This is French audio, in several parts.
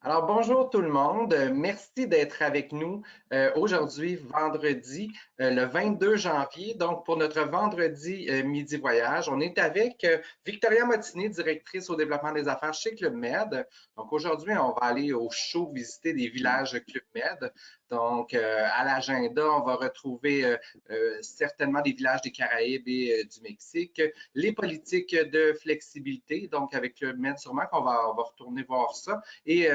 Alors, bonjour tout le monde. Merci d'être avec nous aujourd'hui, vendredi, le 22 janvier. Donc, pour notre vendredi midi voyage, on est avec Victoria Mottini, directrice au développement des affaires chez Club Med. Donc, aujourd'hui, on va aller au show visiter des villages Club Med. Donc, à l'agenda, on va retrouver certainement des villages des Caraïbes et du Mexique, les politiques de flexibilité. Donc, avec Club Med, sûrement qu'on va retourner voir ça. Et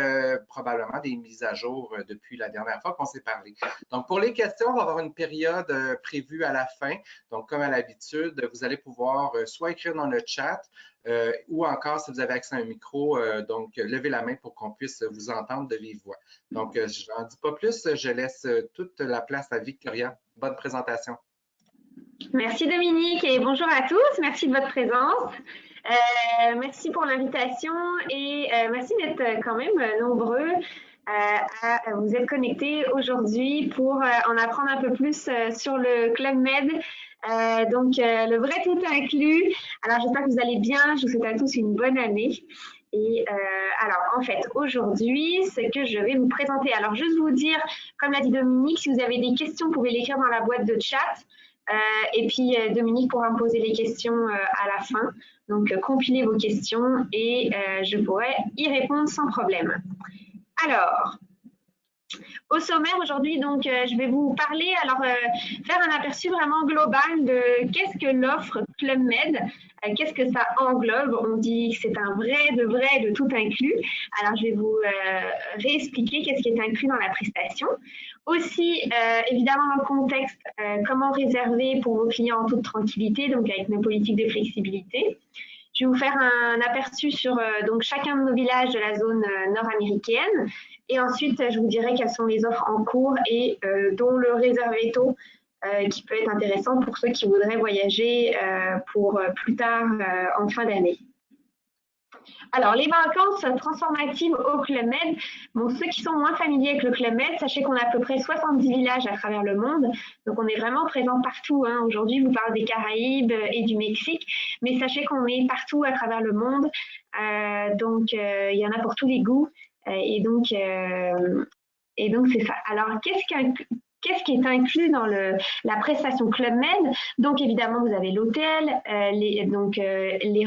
probablement des mises à jour depuis la dernière fois qu'on s'est parlé. Donc, pour les questions, on va avoir une période prévue à la fin. Donc, comme à l'habitude, vous allez pouvoir soit écrire dans le chat ou encore, si vous avez accès à un micro, donc levez la main pour qu'on puisse vous entendre de vive voix. Donc, je n'en dis pas plus, je laisse toute la place à Victoria. Bonne présentation. Merci Dominique et bonjour à tous. Merci de votre présence. Merci pour l'invitation et merci d'être quand même nombreux à vous être connectés aujourd'hui pour en apprendre un peu plus sur le Club Med. Donc, le vrai tout inclus. Alors, j'espère que vous allez bien. Je vous souhaite à tous une bonne année. Et alors, en fait, aujourd'hui, ce que je vais vous présenter. Alors, juste vous dire, comme l'a dit Dominique, si vous avez des questions, vous pouvez l'écrire dans la boîte de chat. Et puis, Dominique pourra me poser les questions à la fin. Donc, compilez vos questions et je pourrai y répondre sans problème. Alors, au sommaire aujourd'hui, donc, je vais vous parler, faire un aperçu vraiment global de qu'est-ce que l'offre Club Med, qu'est-ce que ça englobe. On dit que c'est un vrai, de tout inclus. Alors, je vais vous réexpliquer qu'est-ce qui est inclus dans la prestation. Aussi, évidemment, dans le contexte, comment réserver pour vos clients en toute tranquillité, donc avec nos politiques de flexibilité. Je vais vous faire un aperçu sur donc chacun de nos villages de la zone nord-américaine. Et ensuite, je vous dirai quelles sont les offres en cours et dont le réservé tôt qui peut être intéressant pour ceux qui voudraient voyager pour plus tard en fin d'année. Alors, les vacances transformatives au Club Med, bon, ceux qui sont moins familiers avec le Club Med, sachez qu'on a à peu près 70 villages à travers le monde, donc on est vraiment présent partout. Hein. Aujourd'hui, je vous parle des Caraïbes et du Mexique, mais sachez qu'on est partout à travers le monde, donc il y en a pour tous les goûts, et donc c'est ça. Alors, qu'est-ce qui est inclus dans la prestation Club Med? Donc, évidemment, vous avez l'hôtel, les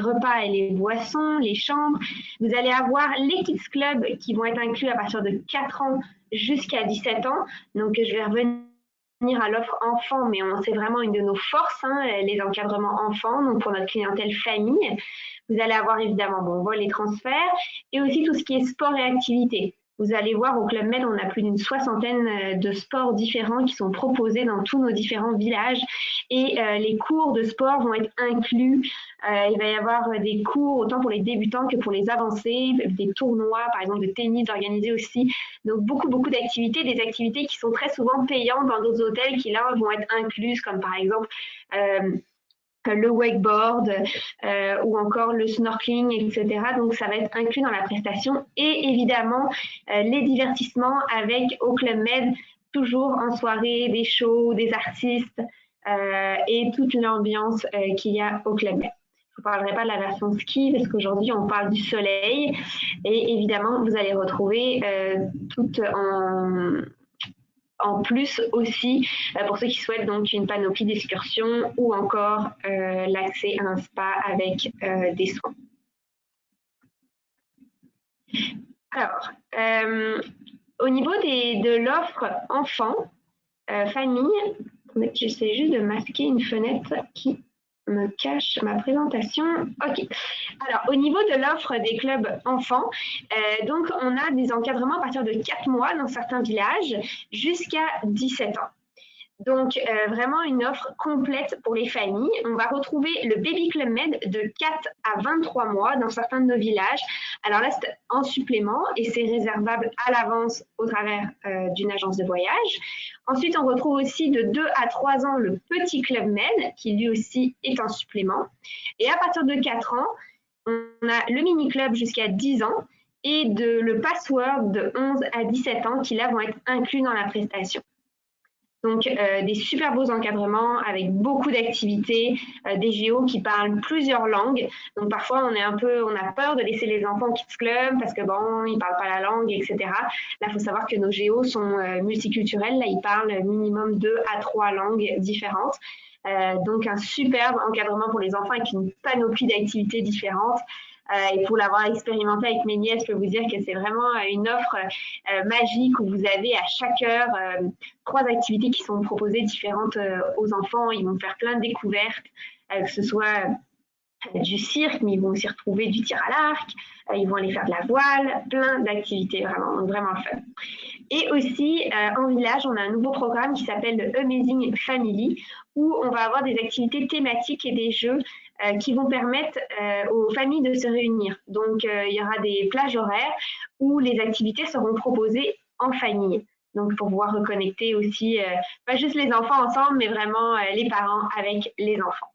repas et les boissons, les chambres. Vous allez avoir les Kids Club qui vont être inclus à partir de 4 ans jusqu'à 17 ans. Donc, je vais revenir à l'offre enfant, mais c'est vraiment une de nos forces, hein, les encadrements enfants, donc pour notre clientèle famille. Vous allez avoir évidemment vol et transfert et aussi tout ce qui est sport et activité. Vous allez voir, au Club Med, on a plus d'une 60aine de sports différents qui sont proposés dans tous nos différents villages. Et les cours de sport vont être inclus. Il va y avoir des cours autant pour les débutants que pour les avancés, des tournois, par exemple, de tennis organisés aussi. Donc, beaucoup d'activités, des activités qui sont très souvent payantes dans d'autres hôtels qui, là, vont être incluses, comme par exemple le wakeboard ou encore le snorkeling, etc. Donc, ça va être inclus dans la prestation. Et évidemment, les divertissements avec au Club Med, toujours en soirée, des shows, des artistes et toute l'ambiance qu'il y a au Club Med. Je ne vous parlerai pas de la version ski parce qu'aujourd'hui, on parle du soleil. Et évidemment, vous allez retrouver tout en plus aussi, pour ceux qui souhaitent donc une panoplie d'excursions ou encore l'accès à un spa avec des soins. Alors, au niveau de l'offre enfant, famille, j'essaie juste de masquer une fenêtre qui me cache ma présentation. Ok. Alors, au niveau de l'offre des clubs enfants, donc on a des encadrements à partir de 4 mois dans certains villages jusqu'à 17 ans. Donc, vraiment une offre complète pour les familles. On va retrouver le Baby Club Med de 4 à 23 mois dans certains de nos villages. Alors là, c'est en supplément et c'est réservable à l'avance au travers d'une agence de voyage. Ensuite, on retrouve aussi de 2 à 3 ans le Petit Club Med qui lui aussi est en supplément. Et à partir de 4 ans, on a le Mini Club jusqu'à 10 ans et le Password de 11 à 17 ans qui là vont être inclus dans la prestation. Donc, des super beaux encadrements avec beaucoup d'activités, des géos qui parlent plusieurs langues. Donc, parfois, on a peur de laisser les enfants au Kids Club parce que bon, ils parlent pas la langue, etc. Là, il faut savoir que nos géos sont multiculturels. Là, ils parlent minimum 2 à 3 langues différentes. Donc, un superbe encadrement pour les enfants avec une panoplie d'activités différentes. Et pour l'avoir expérimenté avec mes nièces, je peux vous dire que c'est vraiment une offre magique où vous avez à chaque heure 3 activités qui sont proposées différentes aux enfants. Ils vont faire plein de découvertes, que ce soit du cirque, mais ils vont aussi retrouver du tir à l'arc, ils vont aller faire de la voile, plein d'activités, vraiment, donc vraiment le fun. Et aussi, en village, on a un nouveau programme qui s'appelle le Amazing Family, où on va avoir des activités thématiques et des jeux qui vont permettre aux familles de se réunir. Donc, il y aura des plages horaires où les activités seront proposées en famille. Donc, pour pouvoir reconnecter aussi, pas juste les enfants ensemble, mais vraiment les parents avec les enfants.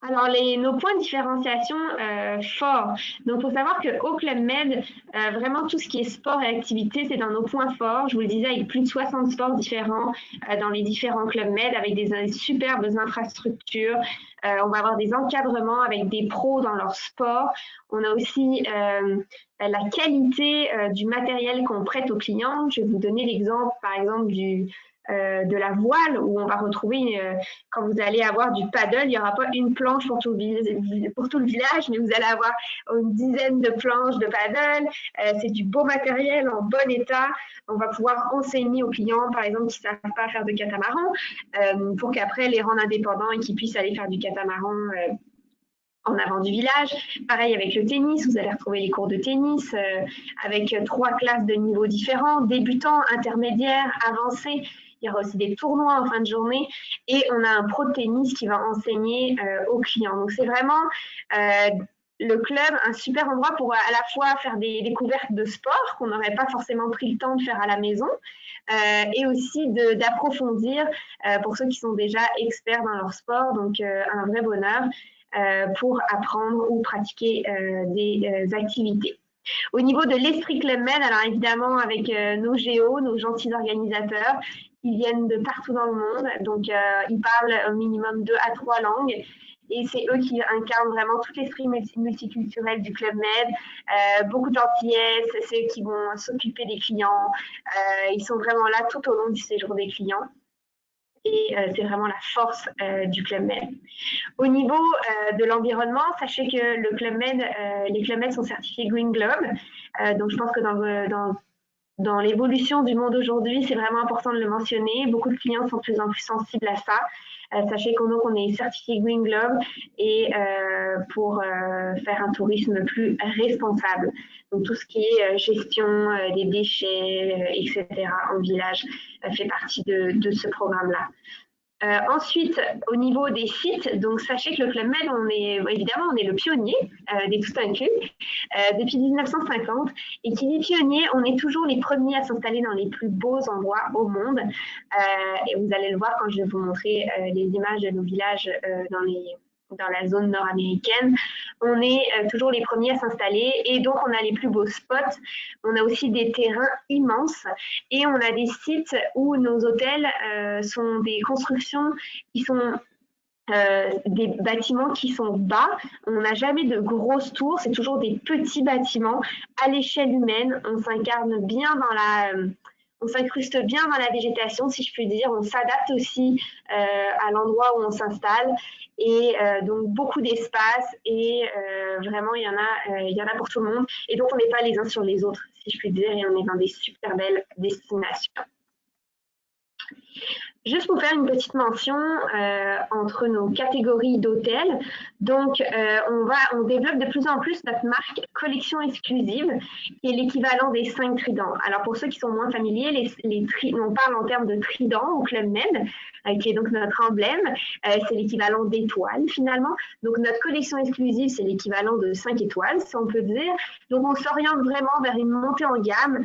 Alors, nos points de différenciation forts. Donc, il faut savoir qu'au Club Med, vraiment tout ce qui est sport et activité, c'est dans nos points forts. Je vous le disais, avec plus de 60 sports différents dans les différents Club Med, avec des superbes infrastructures. On va avoir des encadrements avec des pros dans leur sport. On a aussi la qualité du matériel qu'on prête aux clients. Je vais vous donner l'exemple, par exemple, de la voile où on va retrouver, quand vous allez avoir du paddle, il n'y aura pas une planche pour tout le village, mais vous allez avoir une dizaine de planches de paddle. C'est du beau matériel en bon état. On va pouvoir enseigner aux clients, par exemple, qui ne savent pas faire de catamaran, pour qu'après les rendre indépendants et qu'ils puissent aller faire du catamaran en avant du village. Pareil avec le tennis, vous allez retrouver les cours de tennis avec 3 classes de niveaux différents, débutants, intermédiaires, avancés. Il y aura aussi des tournois en fin de journée et on a un pro de tennis qui va enseigner aux clients. Donc, c'est vraiment le club, un super endroit pour à la fois faire des découvertes de sport qu'on n'aurait pas forcément pris le temps de faire à la maison et aussi d'approfondir pour ceux qui sont déjà experts dans leur sport. Donc, un vrai bonheur pour apprendre ou pratiquer des activités. Au niveau de l'esprit Club Med, alors évidemment avec nos géos, nos gentils organisateurs, ils viennent de partout dans le monde, donc ils parlent au minimum 2 à 3 langues. Et c'est eux qui incarnent vraiment tout l'esprit multiculturel du Club Med. Beaucoup de gentillesse, c'est eux qui vont s'occuper des clients. Ils sont vraiment là tout au long du séjour des clients. Et c'est vraiment la force du Club Med. Au niveau de l'environnement, sachez que le Club Med, les Club Med sont certifiés Green Globe. Donc, je pense que dans l'évolution du monde aujourd'hui, c'est vraiment important de le mentionner. Beaucoup de clients sont de plus en plus sensibles à ça. Sachez qu'on est certifié Green Globe et pour faire un tourisme plus responsable. Donc tout ce qui est gestion des déchets, etc. en village fait partie de ce programme-là. Ensuite, au niveau des sites, donc sachez que le Club Med, on est le pionnier des tout inclus depuis 1950. Et qui dit pionnier, on est toujours les premiers à s'installer dans les plus beaux endroits au monde. Et vous allez le voir quand je vais vous montrer les images de nos villages dans la zone nord-américaine. On est toujours les premiers à s'installer et donc on a les plus beaux spots. On a aussi des terrains immenses et on a des sites où nos hôtels sont des constructions qui sont des bâtiments qui sont bas. On n'a jamais de grosses tours, c'est toujours des petits bâtiments à l'échelle humaine. On s'incarne bien on s'incruste bien dans la végétation, si je puis dire. On s'adapte aussi à l'endroit où on s'installe. Et donc, beaucoup d'espace et vraiment, il y en a pour tout le monde. Et donc, on n'est pas les uns sur les autres, si je puis dire, et on est dans des super belles destinations. Juste pour faire une petite mention entre nos catégories d'hôtels, donc on développe de plus en plus notre marque collection exclusive, qui est l'équivalent des 5 tridents. Alors pour ceux qui sont moins familiers, on parle en termes de trident au Club Med, qui est donc notre emblème, c'est l'équivalent d'étoiles finalement. Donc notre collection exclusive, c'est l'équivalent de 5 étoiles, si on peut dire. Donc on s'oriente vraiment vers une montée en gamme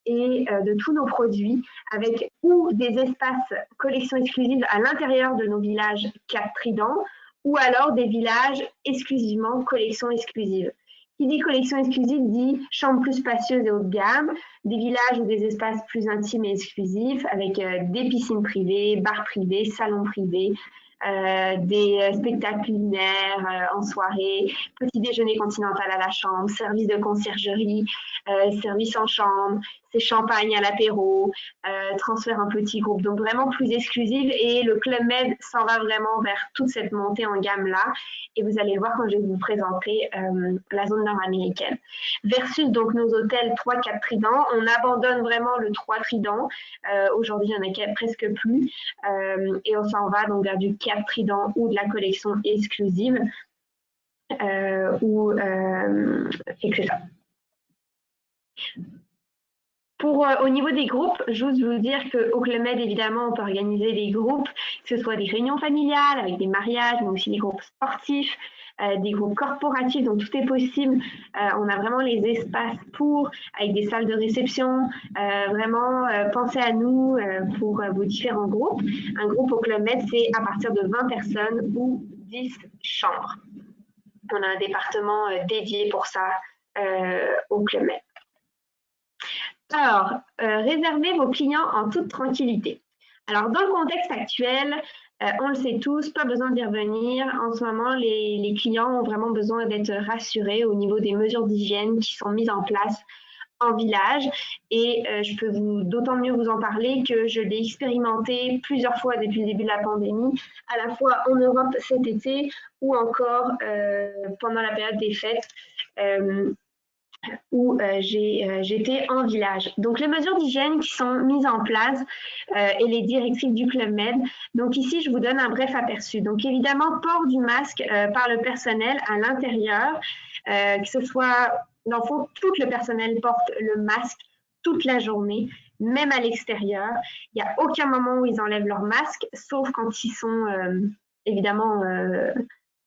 et de tous nos produits, avec ou des espaces collection exclusive à l'intérieur de nos villages 4 tridents, ou alors des villages exclusivement collection exclusive, Qui dit collection exclusive dit chambre plus spacieuse et haut de gamme, des villages ou des espaces plus intimes et exclusifs avec des piscines privées, bars privés, salons privés, des spectacles culinaires en soirée, petit déjeuner continental à la chambre, service de conciergerie, service en chambre, c'est champagne à l'apéro, transfert en petit groupe, donc vraiment plus exclusive. Et le Club Med s'en va vraiment vers toute cette montée en gamme-là. Et vous allez le voir quand je vais vous présenter la zone nord-américaine. Versus donc nos hôtels 3-4 tridents, on abandonne vraiment le 3 tridents. Aujourd'hui, il n'y en a presque plus. Et on s'en va donc vers du 4 tridents ou de la collection exclusive. Et que c'est ça. Au niveau des groupes, j'ose vous dire qu'au Club Med, évidemment, on peut organiser des groupes, que ce soit des réunions familiales, avec des mariages, mais aussi des groupes sportifs, des groupes corporatifs, donc tout est possible. On a vraiment les espaces avec des salles de réception. Vraiment, pensez à nous pour vos différents groupes. Un groupe au Club Med, c'est à partir de 20 personnes ou 10 chambres. On a un département dédié pour ça au Club Med. Alors, réservez vos clients en toute tranquillité. Alors, dans le contexte actuel, on le sait tous, pas besoin d'y revenir. En ce moment, les clients ont vraiment besoin d'être rassurés au niveau des mesures d'hygiène qui sont mises en place en village. Et je peux d'autant mieux vous en parler que je l'ai expérimenté plusieurs fois depuis le début de la pandémie, à la fois en Europe cet été ou encore pendant la période des fêtes. Où j'étais en village. Donc, les mesures d'hygiène qui sont mises en place et les directives du Club Med. Donc, ici, je vous donne un bref aperçu. Donc, évidemment, port du masque par le personnel à l'intérieur, que ce soit, dans le fond, tout le personnel porte le masque toute la journée, même à l'extérieur. Il n'y a aucun moment où ils enlèvent leur masque, sauf quand ils sont, évidemment,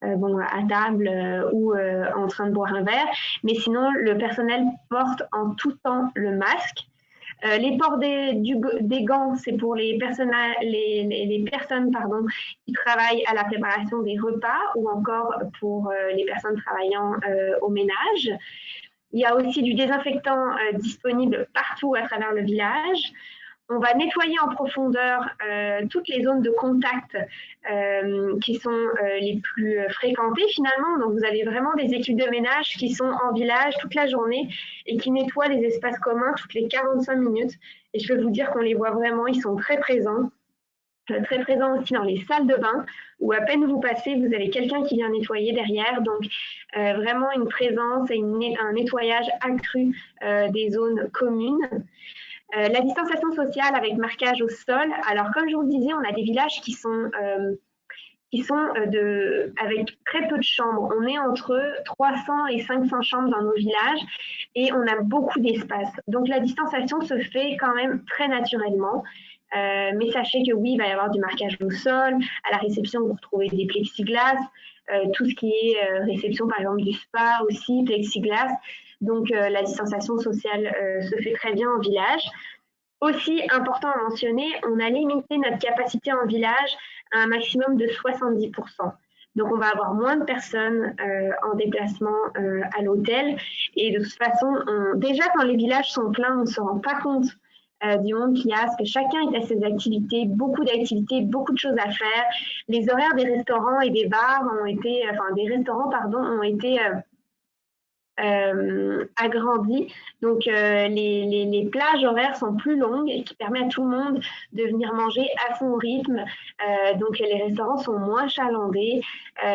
à table ou en train de boire un verre, mais sinon le personnel porte en tout temps le masque. Les ports des gants, c'est pour les personnes qui travaillent à la préparation des repas ou encore pour les personnes travaillant au ménage. Il y a aussi du désinfectant disponible partout à travers le village. On va nettoyer en profondeur toutes les zones de contact qui sont les plus fréquentées finalement. Donc, vous avez vraiment des équipes de ménage qui sont en village toute la journée et qui nettoient les espaces communs toutes les 45 minutes. Et je peux vous dire qu'on les voit vraiment, ils sont très présents. Très présents aussi dans les salles de bain où à peine vous passez, vous avez quelqu'un qui vient nettoyer derrière. Donc, vraiment une présence et un nettoyage accru des zones communes. La distanciation sociale avec marquage au sol. Alors, comme je vous le disais, on a des villages qui sont avec très peu de chambres. On est entre 300 et 500 chambres dans nos villages et on a beaucoup d'espace. Donc, la distanciation se fait quand même très naturellement. Mais sachez que oui, il va y avoir du marquage au sol. À la réception, vous retrouvez des plexiglas. Tout ce qui est réception, par exemple, du spa aussi, plexiglas. Donc, la distanciation sociale se fait très bien en village. Aussi, important à mentionner, on a limité notre capacité en village à un maximum de 70%. Donc, on va avoir moins de personnes en déplacement à l'hôtel. Et de toute façon, déjà, quand les villages sont pleins, on ne se rend pas compte du monde qu'il y a, parce que chacun est à ses activités, beaucoup d'activités, beaucoup de choses à faire. Les horaires des restaurants et des bars ont été agrandis. Donc, les plages horaires sont plus longues et qui permettent à tout le monde de venir manger à son rythme. Donc, les restaurants sont moins chalandés.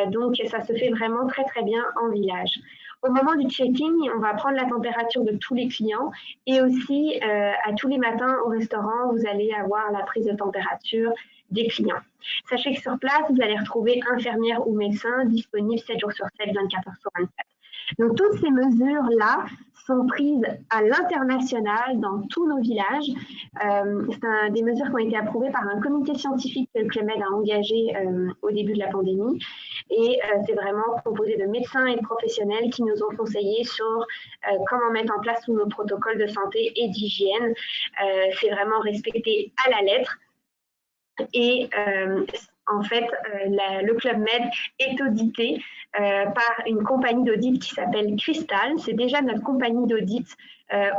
Donc, ça se fait vraiment très, très bien en village. Au moment du check-in, on va prendre la température de tous les clients et aussi à tous les matins au restaurant, vous allez avoir la prise de température des clients. Sachez que sur place, vous allez retrouver infirmières ou médecins disponibles 7 jours sur 7, 24 heures sur 24. Donc, toutes ces mesures-là sont prises à l'international dans tous nos villages. C'est des mesures qui ont été approuvées par un comité scientifique que le Club Med a engagé au début de la pandémie. Et c'est vraiment composé de médecins et de professionnels qui nous ont conseillé sur comment mettre en place tous nos protocoles de santé et d'hygiène. C'est vraiment respecté à la lettre. Et en fait, le Club Med est audité par une compagnie d'audit qui s'appelle Crystal. C'est déjà notre compagnie d'audit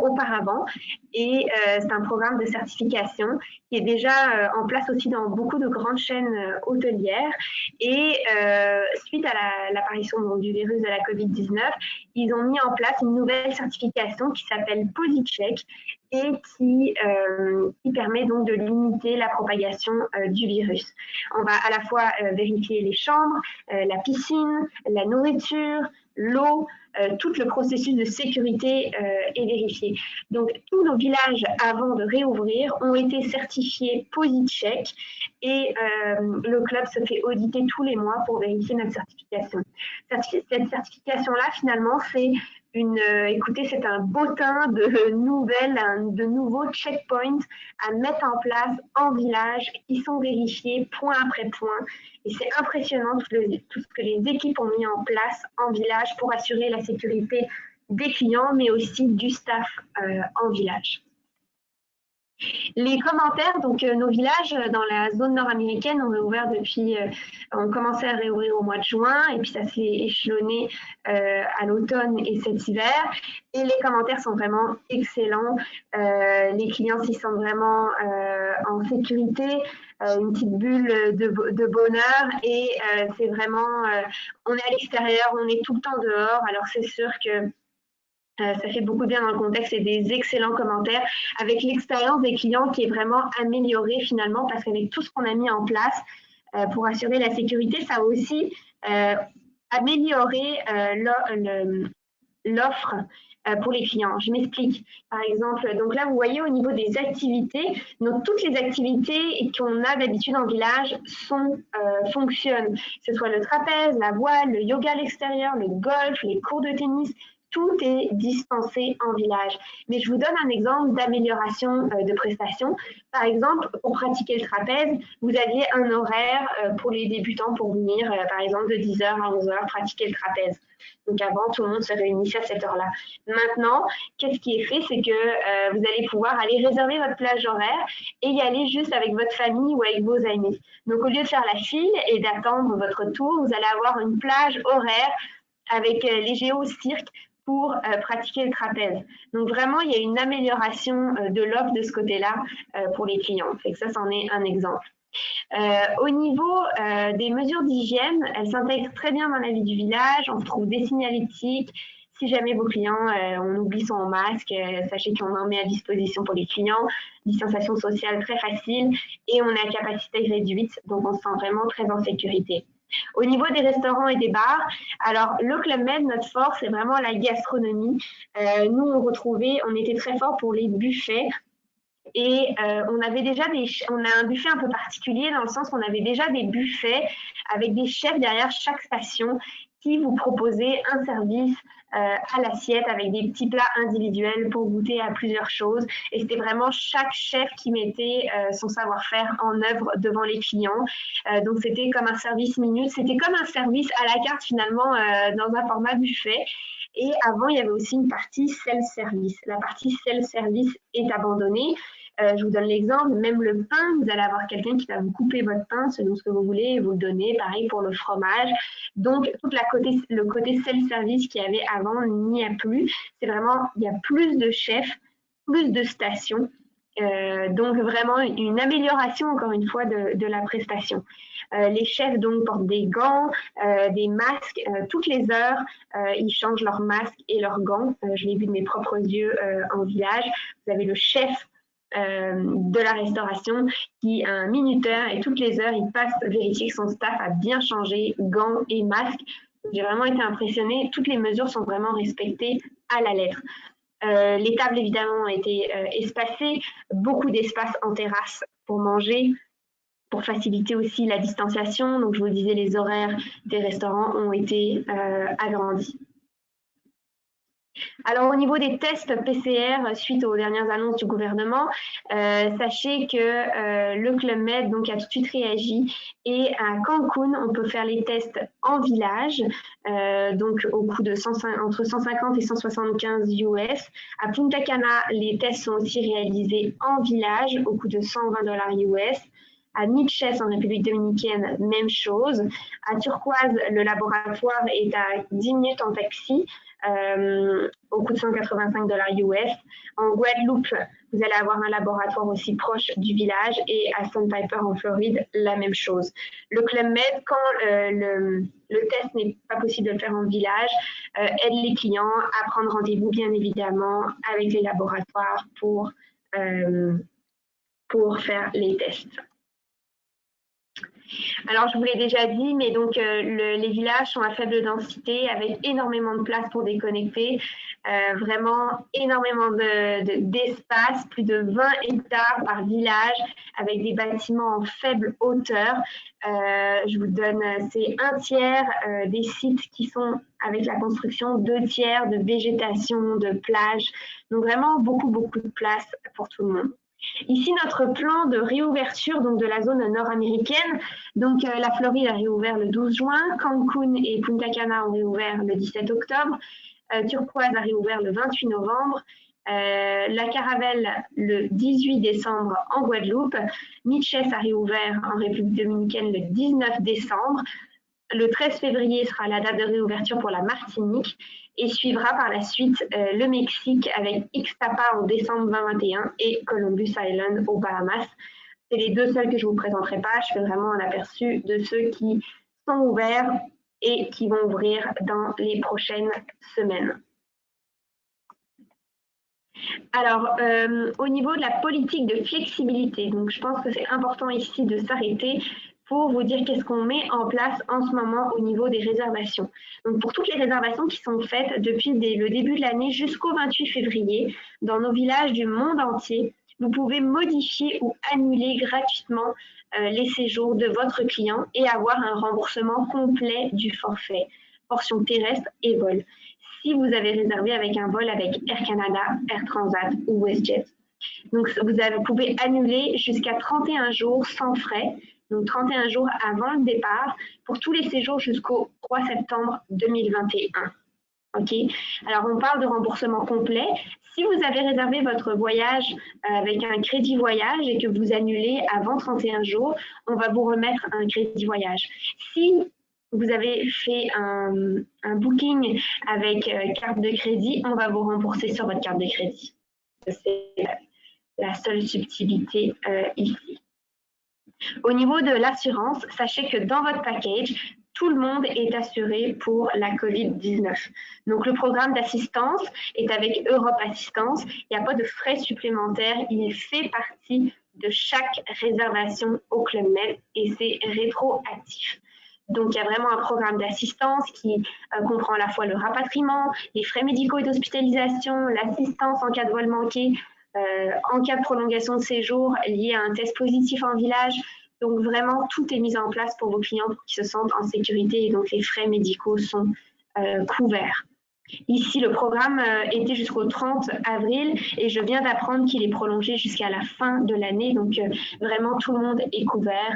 auparavant et c'est un programme de certification qui est déjà en place aussi dans beaucoup de grandes chaînes hôtelières. Et suite à l'apparition du virus de la COVID-19, ils ont mis en place une nouvelle certification qui s'appelle PosiCheck et qui permet donc de limiter la propagation du virus. On va à la fois vérifier les chambres, la piscine, la nourriture, l'eau, tout le processus de sécurité est vérifié. Donc, tous nos villages, avant de réouvrir, ont été certifiés PosiCheck et le club se fait auditer tous les mois pour vérifier notre certification. Cette certification-là, finalement, c'est écoutez, c'est un bottin de nouvelles, de nouveaux checkpoints à mettre en place en village qui sont vérifiés point après point. Et c'est impressionnant tout ce que les équipes ont mis en place en village pour assurer la sécurité des clients, mais aussi du staff en village. Les commentaires, donc nos villages dans la zone nord-américaine ont réouvert ont commencé à réouvrir au mois de juin et puis ça s'est échelonné à l'automne et cet hiver. Et les commentaires sont vraiment excellents. Les clients s'y sentent vraiment en sécurité, une petite bulle de bonheur et c'est vraiment, on est à l'extérieur, on est tout le temps dehors. Alors c'est sûr que ça fait beaucoup de bien dans le contexte et des excellents commentaires avec l'expérience des clients qui est vraiment améliorée finalement parce qu'avec tout ce qu'on a mis en place pour assurer la sécurité, ça a aussi amélioré l'offre pour les clients. Je m'explique. Par exemple, donc là, vous voyez au niveau des activités, donc toutes les activités qu'on a d'habitude en village fonctionnent. Que ce soit le trapèze, la voile, le yoga à l'extérieur, le golf, les cours de tennis, tout est dispensé en village. Mais je vous donne un exemple d'amélioration de prestations. Par exemple, pour pratiquer le trapèze, vous aviez un horaire pour les débutants pour venir, par exemple, de 10h à 11h pratiquer le trapèze. Donc avant, tout le monde se réunissait à cette heure-là. Maintenant, qu'est-ce qui est fait? C'est que vous allez pouvoir aller réserver votre plage horaire et y aller juste avec votre famille ou avec vos amis. Donc au lieu de faire la file et d'attendre votre tour, vous allez avoir une plage horaire avec les géocirques pour pratiquer le trapèze. Donc vraiment, il y a une amélioration de l'offre de ce côté-là pour les clients. Et ça, c'en est un exemple. Au niveau des mesures d'hygiène, elles s'intègrent très bien dans la vie du village. On trouve des signalétiques. Si jamais vos clients, on oublie son masque, sachez qu'on en met à disposition pour les clients. Distanciation sociale très facile et on est à capacité réduite, donc on se sent vraiment très en sécurité. Au niveau des restaurants et des bars, alors le Club Med, notre force, c'est vraiment la gastronomie. Nous, on était très fort pour les buffets. Et on a un buffet un peu particulier dans le sens qu'on avait déjà des buffets avec des chefs derrière chaque station qui vous proposaient un service à l'assiette avec des petits plats individuels pour goûter à plusieurs choses. Et c'était vraiment chaque chef qui mettait son savoir-faire en œuvre devant les clients. Donc c'était comme un service minute, c'était comme un service à la carte finalement dans un format buffet. Et avant, il y avait aussi une partie self-service. La partie self-service est abandonnée. Je vous donne l'exemple, même le pain, vous allez avoir quelqu'un qui va vous couper votre pain selon ce que vous voulez et vous le donner. Pareil pour le fromage. Donc, le côté self-service qu'il y avait avant n'y a plus. C'est vraiment, il y a plus de chefs, plus de stations. Donc, vraiment une amélioration, encore une fois, de la prestation. Les chefs donc portent des gants, des masques, toutes les heures, ils changent leurs masques et leurs gants. Je l'ai vu de mes propres yeux en village. Vous avez le chef de la restauration qui a un minuteur et toutes les heures, il passe vérifier que son staff a bien changé gants et masques. J'ai vraiment été impressionnée. Toutes les mesures sont vraiment respectées à la lettre. Les tables, évidemment, ont été espacées. Beaucoup d'espace en terrasse pour manger, pour faciliter aussi la distanciation. Donc, je vous le disais, les horaires des restaurants ont été agrandis. Alors, au niveau des tests PCR, suite aux dernières annonces du gouvernement, sachez que le Club Med donc, a tout de suite réagi et à Cancun, on peut faire les tests en village, donc au coût de entre 150 et 175 US. À Punta Cana, les tests sont aussi réalisés en village au coût de $120 US. À Nitches, en République dominicaine, même chose. À Turquoise, le laboratoire est à 10 minutes en taxi, au coût de $185 US. En Guadeloupe, vous allez avoir un laboratoire aussi proche du village, et à Sandpiper en Floride, la même chose. Le Club Med, quand le test n'est pas possible de le faire en village, aide les clients à prendre rendez-vous, bien évidemment, avec les laboratoires pour faire les tests. Alors, je vous l'ai déjà dit, mais donc les villages sont à faible densité avec énormément de place pour déconnecter, vraiment énormément d'espace, plus de 20 hectares par village avec des bâtiments en faible hauteur. Je vous donne, c'est 1/3 des sites qui sont avec la construction, 2/3 de végétation, de plage. Donc vraiment beaucoup de place pour tout le monde. Ici, notre plan de réouverture donc de la zone nord-américaine. Donc, la Floride a réouvert le 12 juin, Cancun et Punta Cana ont réouvert le 17 octobre, Turquoise a réouvert le 28 novembre, la Caravelle le 18 décembre en Guadeloupe, Nitches a réouvert en République dominicaine le 19 décembre, le 13 février sera la date de réouverture pour la Martinique, et suivra par la suite le Mexique avec Ixtapa en décembre 2021 et Columbus Island aux Bahamas. C'est les deux seuls que je ne vous présenterai pas. Je fais vraiment un aperçu de ceux qui sont ouverts et qui vont ouvrir dans les prochaines semaines. Alors, au niveau de la politique de flexibilité, donc je pense que c'est important ici de s'arrêter pour vous dire qu'est-ce qu'on met en place en ce moment au niveau des réservations. Donc, pour toutes les réservations qui sont faites depuis le début de l'année jusqu'au 28 février, dans nos villages du monde entier, vous pouvez modifier ou annuler gratuitement les séjours de votre client et avoir un remboursement complet du forfait, portion terrestre et vol, si vous avez réservé avec un vol avec Air Canada, Air Transat ou WestJet. Donc, vous pouvez annuler jusqu'à 31 jours sans frais, donc 31 jours avant le départ, pour tous les séjours jusqu'au 3 septembre 2021. OK? Alors, on parle de remboursement complet. Si vous avez réservé votre voyage avec un crédit voyage et que vous annulez avant 31 jours, on va vous remettre un crédit voyage. Si vous avez fait un booking avec carte de crédit, on va vous rembourser sur votre carte de crédit. C'est la seule subtilité ici. Au niveau de l'assurance, sachez que dans votre package, tout le monde est assuré pour la COVID-19. Donc, le programme d'assistance est avec Europe Assistance. Il n'y a pas de frais supplémentaires. Il fait partie de chaque réservation au Club Med et c'est rétroactif. Donc, il y a vraiment un programme d'assistance qui comprend à la fois le rapatriement, les frais médicaux et d'hospitalisation, l'assistance en cas de vol manqué, en cas de prolongation de séjour lié à un test positif en village. Donc, vraiment, tout est mis en place pour vos clients pour qu'ils se sentent en sécurité et donc les frais médicaux sont couverts. Ici, le programme était jusqu'au 30 avril et je viens d'apprendre qu'il est prolongé jusqu'à la fin de l'année. Donc, vraiment, tout le monde est couvert.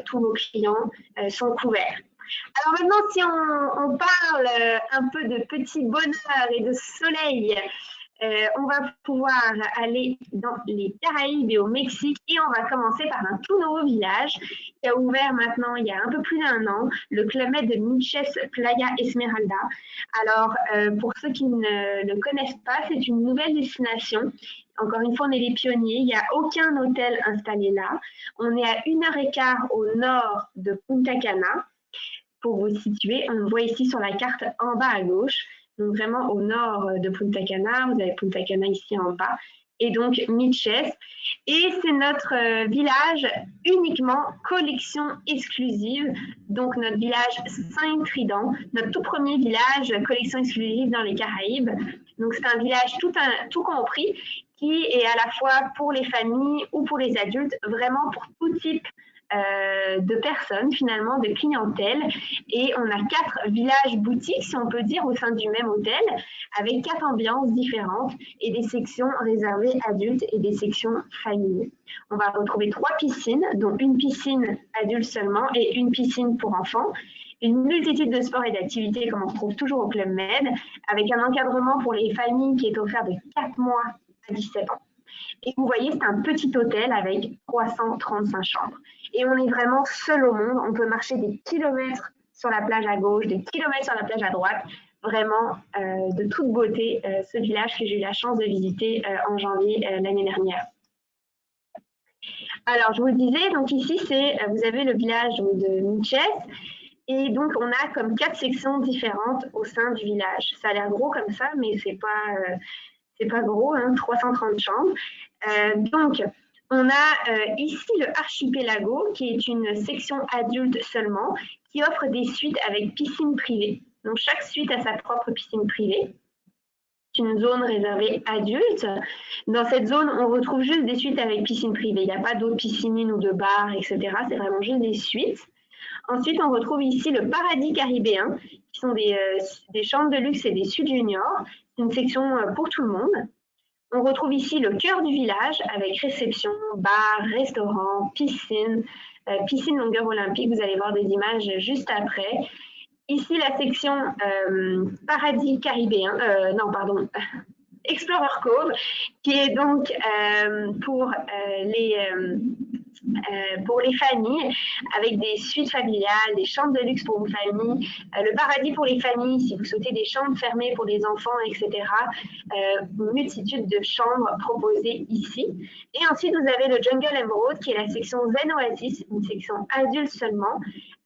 Tous vos clients sont couverts. Alors maintenant, si on parle un peu de petit bonheur et de soleil, on va pouvoir aller dans les Caraïbes et au Mexique et on va commencer par un tout nouveau village qui a ouvert maintenant il y a un peu plus d'1 an, le Club Med de Nitches Playa Esmeralda. Alors, pour ceux qui ne le connaissent pas, c'est une nouvelle destination. Encore une fois, on est les pionniers. Il n'y a aucun hôtel installé là. On est à 1h15 au nord de Punta Cana. Pour vous situer, on le voit ici sur la carte en bas à gauche. Donc vraiment au nord de Punta Cana. Vous avez Punta Cana ici en bas. Et donc Nitches. Et c'est notre village uniquement collection exclusive. Donc notre village Saint-Trident, notre tout premier village collection exclusive dans les Caraïbes. Donc c'est un village tout compris qui est à la fois pour les familles ou pour les adultes, vraiment pour tout type de personnes, finalement, de clientèle. Et on a 4 villages boutiques, si on peut dire, au sein du même hôtel, avec 4 ambiances différentes et des sections réservées adultes et des sections familles. On va retrouver 3 piscines, dont une piscine adulte seulement et une piscine pour enfants. Une multitude de sports et d'activités comme on retrouve toujours au Club Med, avec un encadrement pour les familles qui est offert de 4 mois à 17 ans. Et vous voyez, c'est un petit hôtel avec 335 chambres. Et on est vraiment seul au monde. On peut marcher des kilomètres sur la plage à gauche, des kilomètres sur la plage à droite. Vraiment de toute beauté, ce village que j'ai eu la chance de visiter en janvier l'année dernière. Alors, je vous le disais, donc ici, vous avez le village de Niches. Et donc, on a comme 4 sections différentes au sein du village. Ça a l'air gros comme ça, mais c'est pas gros, hein, 330 chambres. Donc, on a ici le Archipelago, qui est une section adulte seulement, qui offre des suites avec piscine privée. Donc, chaque suite a sa propre piscine privée. C'est une zone réservée adultes. Dans cette zone, on retrouve juste des suites avec piscine privée. Il n'y a pas d'autres piscines ou de bars, etc. C'est vraiment juste des suites. Ensuite, on retrouve ici le Paradis Caribéen, qui sont des chambres de luxe et des suites juniors. C'est une section pour tout le monde. On retrouve ici le cœur du village avec réception, bar, restaurant, piscine, piscine longueur olympique. Vous allez voir des images juste après. Ici, la section Paradis Caribéen, Explorer Cove, qui est donc pour les familles, avec des suites familiales, des chambres de luxe pour vos familles, le paradis pour les familles, si vous souhaitez des chambres fermées pour les enfants, etc. Une multitude de chambres proposées ici. Et ensuite, vous avez le Jungle Emerald, qui est la section Zen Oasis, une section adulte seulement,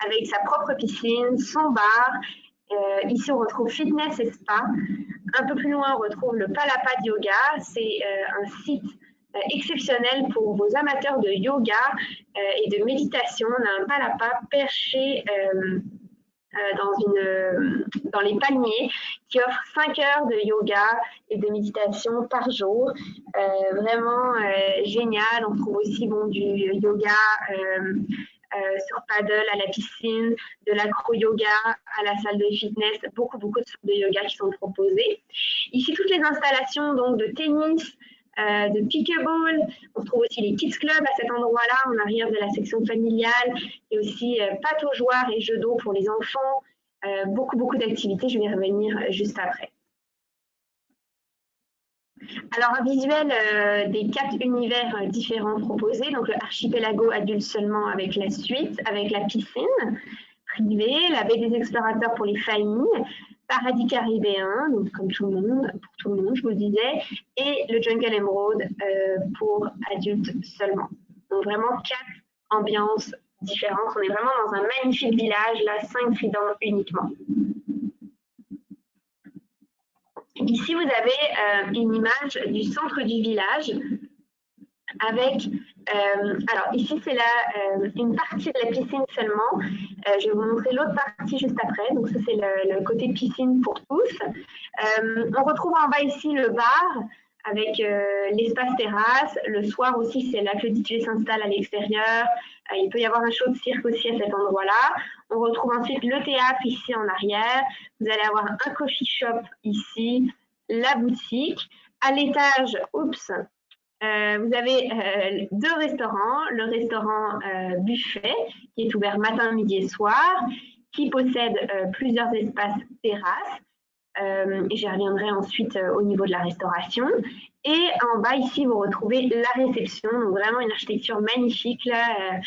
avec sa propre piscine, son bar. Ici, on retrouve fitness et spa. Un peu plus loin, on retrouve le Palapad Yoga. C'est un site exceptionnel pour vos amateurs de yoga et de méditation. On a un palapa perché dans les palmiers qui offre 5 heures de yoga et de méditation par jour. Vraiment génial. On trouve aussi du yoga sur paddle à la piscine, de l'acro-yoga à la salle de fitness, beaucoup de sortes de yoga qui sont proposées. Ici, toutes les installations donc, de tennis, de pickleball. On trouve aussi les kids clubs à cet endroit-là, en arrière de la section familiale, et aussi pataugeoires et jeux d'eau pour les enfants. Beaucoup d'activités, je vais y revenir juste après. Alors, un visuel des 4 univers différents proposés, donc le archipelago adulte seulement avec la suite, avec la piscine privée, la baie des explorateurs pour les familles, Paradis Caribéen, donc comme tout le monde, pour tout le monde, je vous le disais, et le Jungle Emerald pour adultes seulement. Donc vraiment 4 ambiances différentes. On est vraiment dans un magnifique village, là, 5 tridents uniquement. Ici, vous avez une image du centre du village avec, alors ici c'est une partie de la piscine seulement. Je vais vous montrer l'autre partie juste après. Donc ça c'est le côté piscine pour tous. On retrouve en bas ici le bar avec l'espace terrasse. Le soir aussi, c'est là que le DJ s'installe à l'extérieur. Il peut y avoir un show de cirque aussi à cet endroit-là. On retrouve ensuite le théâtre ici en arrière. Vous allez avoir un coffee shop ici, la boutique. À l'étage, vous avez 2 restaurants. Le restaurant buffet, qui est ouvert matin, midi et soir, qui possède plusieurs espaces terrasses. Et j'y reviendrai ensuite au niveau de la restauration. Et en bas, ici, vous retrouvez la réception, donc vraiment une architecture magnifique. Là,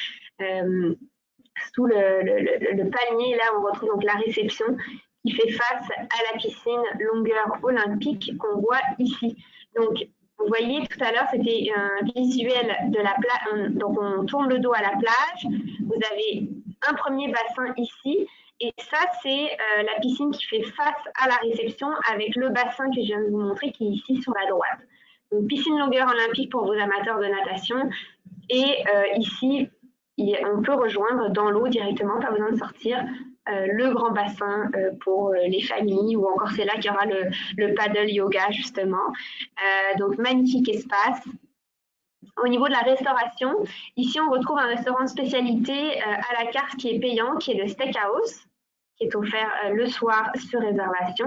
sous le palmier, là, on retrouve donc la réception qui fait face à la piscine longueur olympique qu'on voit ici. Donc, vous voyez, tout à l'heure, c'était un visuel de la plage. Donc, on tourne le dos à la plage. Vous avez un premier bassin ici. Et ça, c'est la piscine qui fait face à la réception avec le bassin que je viens de vous montrer qui est ici sur la droite. Donc, piscine longueur olympique pour vos amateurs de natation. Et ici, on peut rejoindre dans l'eau directement, pas besoin de sortir, le grand bassin pour les familles, ou encore c'est là qu'il y aura le paddle yoga, justement. Donc, magnifique espace. Au niveau de la restauration, ici, on retrouve un restaurant de spécialité à la carte qui est payant, qui est le Steakhouse, qui est offert le soir sur réservation.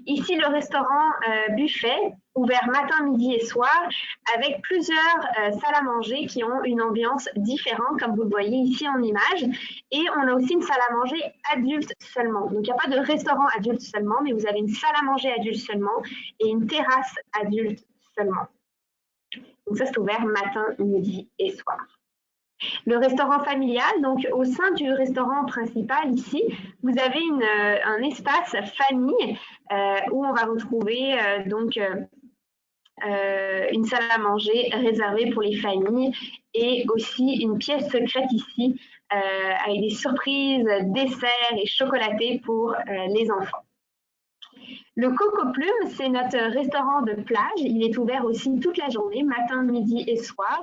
Ici, le restaurant buffet, ouvert matin, midi et soir, avec plusieurs salles à manger qui ont une ambiance différente, comme vous le voyez ici en image. Et on a aussi une salle à manger adulte seulement. Donc, il n'y a pas de restaurant adulte seulement, mais vous avez une salle à manger adulte seulement et une terrasse adulte seulement. Donc ça, c'est ouvert matin, midi et soir. Le restaurant familial, donc au sein du restaurant principal ici, vous avez un espace famille où on va retrouver une salle à manger réservée pour les familles et aussi une pièce secrète ici avec des surprises, desserts et chocolatés pour les enfants. Le Coco Plume, c'est notre restaurant de plage. Il est ouvert aussi toute la journée, matin, midi et soir.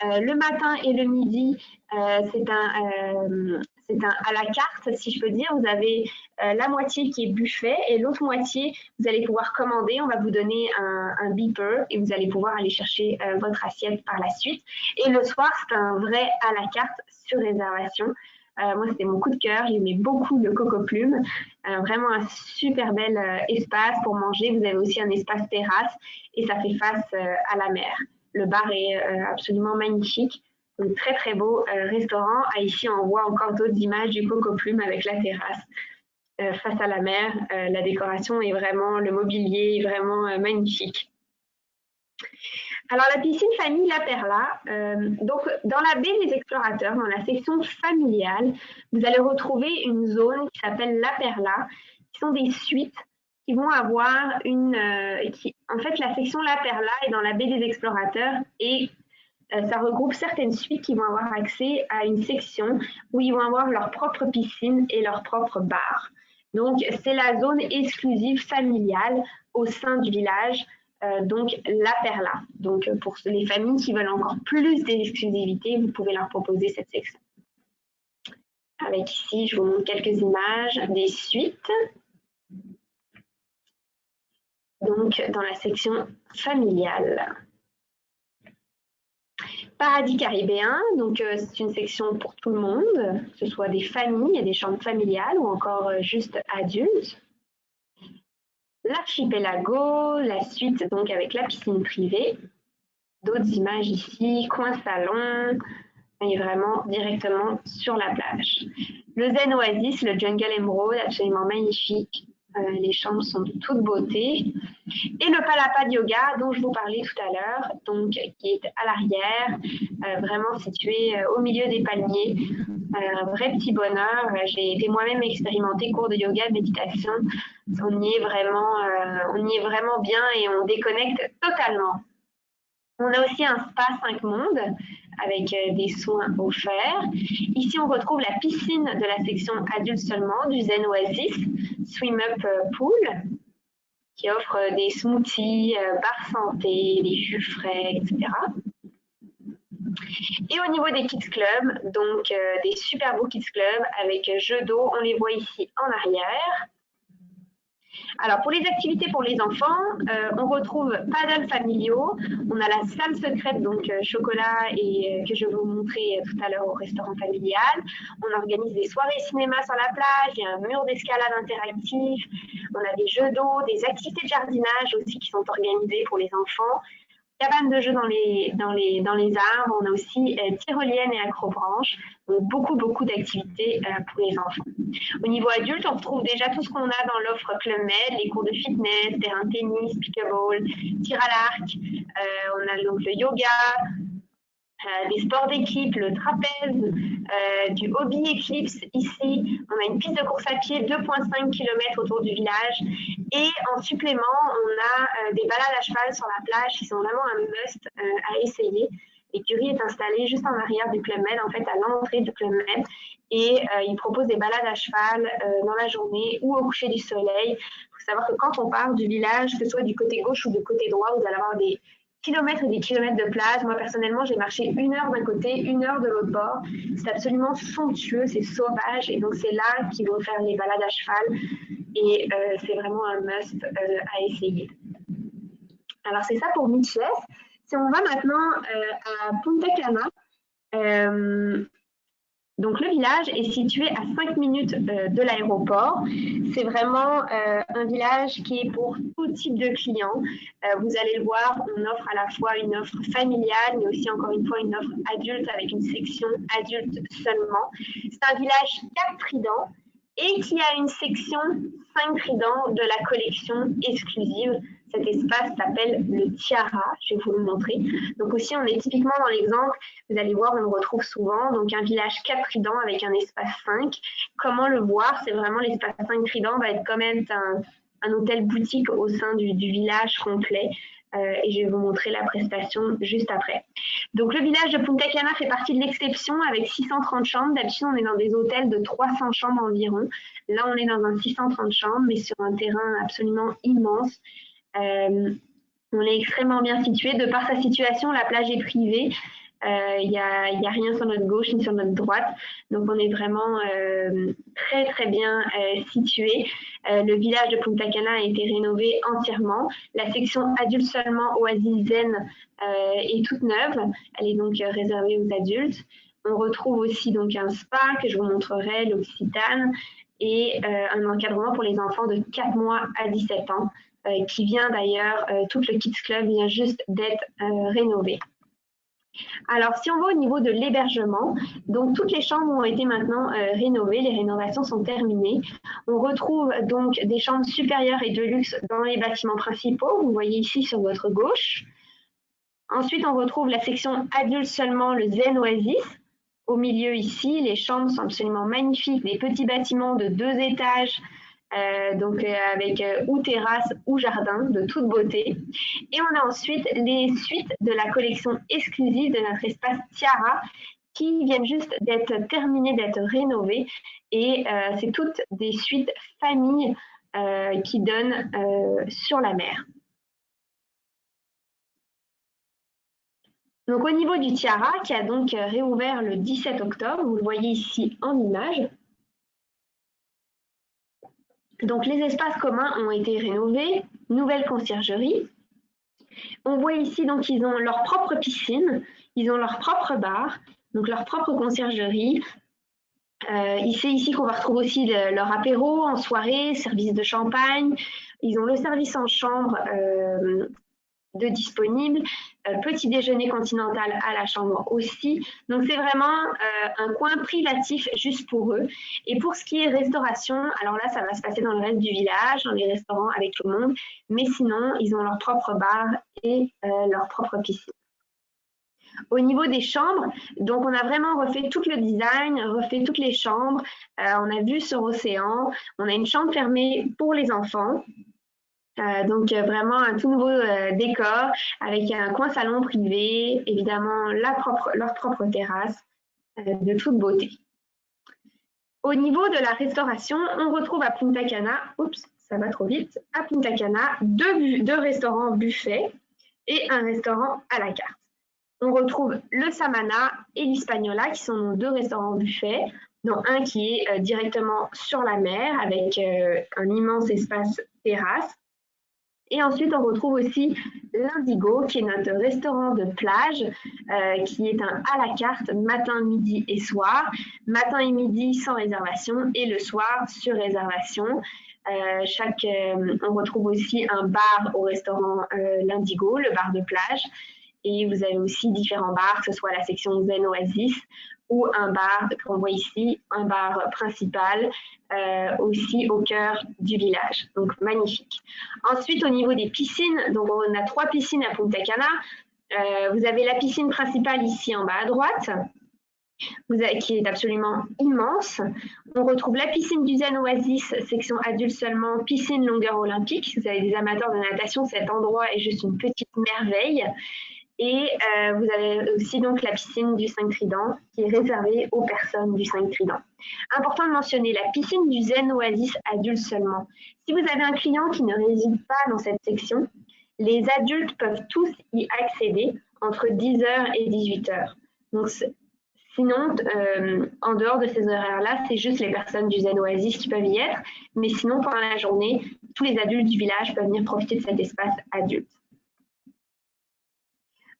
Le matin et le midi, c'est un à la carte, si je peux dire. Vous avez la moitié qui est buffet et l'autre moitié, vous allez pouvoir commander. On va vous donner un beeper et vous allez pouvoir aller chercher votre assiette par la suite. Et le soir, c'est un vrai à la carte sur réservation. Moi, c'était mon coup de cœur. J'aimais beaucoup le Coco Plume. Vraiment un super bel espace pour manger. Vous avez aussi un espace terrasse et ça fait face à la mer. Le bar est absolument magnifique. Un très très beau restaurant. Ici, on voit encore d'autres images du Coco Plume avec la terrasse face à la mer. La décoration est vraiment, le mobilier est vraiment magnifique. Alors, la piscine famille La Perla, donc dans la baie des explorateurs, dans la section familiale, vous allez retrouver une zone qui s'appelle La Perla, qui sont des suites qui vont avoir en fait, la section La Perla est dans la baie des explorateurs et ça regroupe certaines suites qui vont avoir accès à une section où ils vont avoir leur propre piscine et leur propre bar. Donc, c'est la zone exclusive familiale au sein du village. Donc La Perla. Donc pour les familles qui veulent encore plus d'exclusivité, vous pouvez leur proposer cette section. Avec ici, je vous montre quelques images des suites. Donc dans la section familiale. Paradis caribéen, donc c'est une section pour tout le monde, que ce soit des familles et des chambres familiales ou encore juste adultes. L'archipelago, la suite donc avec la piscine privée. D'autres images ici, coin salon, et vraiment directement sur la plage. Le Zen Oasis, le Jungle Emerald, absolument magnifique. Les chambres sont de toute beauté. Et le Palapa Yoga dont je vous parlais tout à l'heure, donc qui est à l'arrière, vraiment situé au milieu des palmiers. Un vrai petit bonheur. J'ai été moi-même expérimenter cours de yoga, de méditation. On y est vraiment bien et on déconnecte totalement. On a aussi un spa 5 mondes avec des soins offerts. Ici, on retrouve la piscine de la section adulte seulement du Zen Oasis, Swim Up Pool, qui offre des smoothies, bar santé, des jus frais, etc. Et au niveau des Kids Club, donc des super beaux Kids Club avec jeux d'eau, on les voit ici en arrière. Alors, pour les activités pour les enfants, on retrouve paddle familiaux. On a la salle secrète, donc chocolat, et que je vais vous montrer tout à l'heure au restaurant familial. On organise des soirées cinéma sur la plage. Il y a un mur d'escalade interactif. On a des jeux d'eau, des activités de jardinage aussi qui sont organisées pour les enfants. Cabane de jeux dans les arbres. On a aussi tyrolienne et acrobranche. Donc beaucoup d'activités pour les enfants. Au niveau adulte, on retrouve déjà tout ce qu'on a dans l'offre Club Med, les cours de fitness, terrain de tennis, pickleball, tir à l'arc. On a donc le yoga, des sports d'équipe, le trapèze, du hobby Eclipse ici. On a une piste de course à pied 2,5 km autour du village. Et en supplément, on a des balades à cheval sur la plage qui sont vraiment un must à essayer. L'écurie est installée juste en arrière du Club Med, en fait à l'entrée du Club Med. Et il propose des balades à cheval dans la journée ou au coucher du soleil. Il faut savoir que quand on part du village, que ce soit du côté gauche ou du côté droit, vous allez avoir des kilomètres et des kilomètres de plage. Moi, personnellement, j'ai marché 1 heure d'un côté, 1 heure de l'autre bord. C'est absolument somptueux, c'est sauvage. Et donc, c'est là qu'ils vont faire les balades à cheval. Et c'est vraiment un must à essayer. Alors, c'est ça pour Mitchells. Si on va maintenant à Punta Cana, donc le village est situé à 5 minutes de l'aéroport. C'est vraiment un village qui est pour tout type de clients. Vous allez le voir, on offre à la fois une offre familiale, mais aussi encore une fois une offre adulte avec une section adulte seulement. C'est un village Cap Trident et qui a une section 5 tridents de la collection exclusive. Cet espace s'appelle le Tiara, je vais vous le montrer. Donc aussi, on est typiquement dans l'exemple, vous allez voir, on le retrouve souvent, donc un village 4 tridents avec un espace 5. Comment le voir? C'est vraiment l'espace 5 tridents va être quand même un hôtel boutique au sein du village complet. Et je vais vous montrer la prestation juste après. Donc le village de Punta Cana fait partie de l'exception avec 630 chambres. D'habitude, on est dans des hôtels de 300 chambres environ. Là, on est dans un 630 chambres, mais sur un terrain absolument immense. On est extrêmement bien situé. De par sa situation, la plage est privée. Il n'y a rien sur notre gauche ni sur notre droite. Donc, on est vraiment très, très bien situé. Le village de Punta Cana a été rénové entièrement. La section adulte seulement Oasis Zen est toute neuve. Elle est donc réservée aux adultes. On retrouve aussi donc un spa que je vous montrerai, l'Occitane, et un encadrement pour les enfants de 4 mois à 17 ans, qui vient d'ailleurs, tout le Kids Club vient juste d'être rénové. Alors, si on va au niveau de l'hébergement, donc toutes les chambres ont été maintenant rénovées, les rénovations sont terminées. On retrouve donc des chambres supérieures et de luxe dans les bâtiments principaux, vous voyez ici sur votre gauche. Ensuite, on retrouve la section adulte seulement, le Zen Oasis. Au milieu ici, les chambres sont absolument magnifiques, des petits bâtiments de 2 étages, avec ou terrasse ou jardin de toute beauté. Et on a ensuite les suites de la collection exclusive de notre espace Tiara qui viennent juste d'être terminées, d'être rénovées. Et c'est toutes des suites familles qui donnent sur la mer. Donc au niveau du Tiara, qui a donc réouvert le 17 octobre, vous le voyez ici en image. Donc les espaces communs ont été rénovés, nouvelle conciergerie. On voit ici donc qu'ils ont leur propre piscine, ils ont leur propre bar, donc leur propre conciergerie. C'est ici qu'on va retrouver aussi leur apéro en soirée, service de champagne. Ils ont le service en chambre de disponible, petit déjeuner continental à la chambre aussi. Donc c'est vraiment un coin privatif juste pour eux. Et pour ce qui est restauration, alors là ça va se passer dans le reste du village, dans les restaurants avec tout le monde, mais sinon ils ont leur propre bar et leur propre piscine. Au niveau des chambres, donc on a vraiment refait tout le design, refait toutes les chambres. On a vue sur océan, on a une chambre fermée pour les enfants. Donc vraiment un tout nouveau décor avec un coin salon privé, évidemment leur propre terrasse de toute beauté. Au niveau de la restauration, on retrouve à Punta Cana, ça va trop vite, à Punta Cana, deux restaurants buffets et un restaurant à la carte. On retrouve le Samana et l'Hispaniola qui sont nos 2 restaurants buffets, dont un qui est directement sur la mer avec un immense espace terrasse. Et ensuite, on retrouve aussi l'Indigo, qui est notre restaurant de plage, qui est un à la carte matin, midi et soir. Matin et midi sans réservation et le soir sur réservation. On retrouve aussi un bar au restaurant l'Indigo, le bar de plage. Et vous avez aussi différents bars, que ce soit la section Zen Oasis ou un bar qu'on voit ici, un bar principal aussi au cœur du village. Donc magnifique. Ensuite, au niveau des piscines, donc on a 3 piscines à Punta Cana. Vous avez la piscine principale ici en bas à droite, qui est absolument immense. On retrouve la piscine du Zen Oasis, section adulte seulement, piscine longueur olympique. Si vous avez des amateurs de natation, cet endroit est juste une petite merveille. Et vous avez aussi donc la piscine du 5 Tridents qui est réservée aux personnes du 5 Tridents. Important de mentionner la piscine du Zen Oasis adulte seulement. Si vous avez un client qui ne réside pas dans cette section, les adultes peuvent tous y accéder entre 10h et 18h. Donc, sinon, en dehors de ces horaires-là, c'est juste les personnes du Zen Oasis qui peuvent y être. Mais sinon, pendant la journée, tous les adultes du village peuvent venir profiter de cet espace adulte.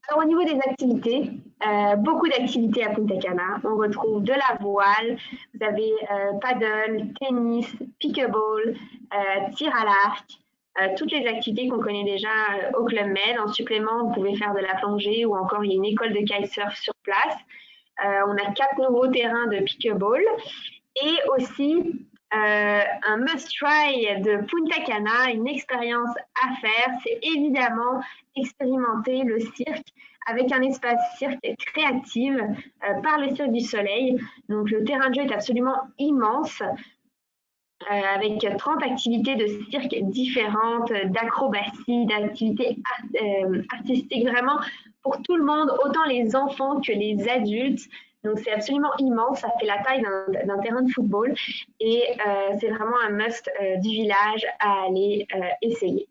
Alors, au niveau des activités, beaucoup d'activités à Punta Cana. On retrouve de la voile, vous avez paddle, tennis, pickleball, tir à l'arc, toutes les activités qu'on connaît déjà au Club Med. En supplément, vous pouvez faire de la plongée ou encore il y a une école de kitesurf sur place. On a 4 nouveaux terrains de pickleball et aussi un must-try de Punta Cana, une expérience à faire, c'est évidemment expérimenter le cirque avec un espace cirque créatif par le Cirque du Soleil. Donc le terrain de jeu est absolument immense. Avec 30 activités de cirque différentes, d'acrobatie, d'activités artistiques, vraiment pour tout le monde, autant les enfants que les adultes. Donc c'est absolument immense, ça fait la taille d'un terrain de football et c'est vraiment un must du village à aller essayer.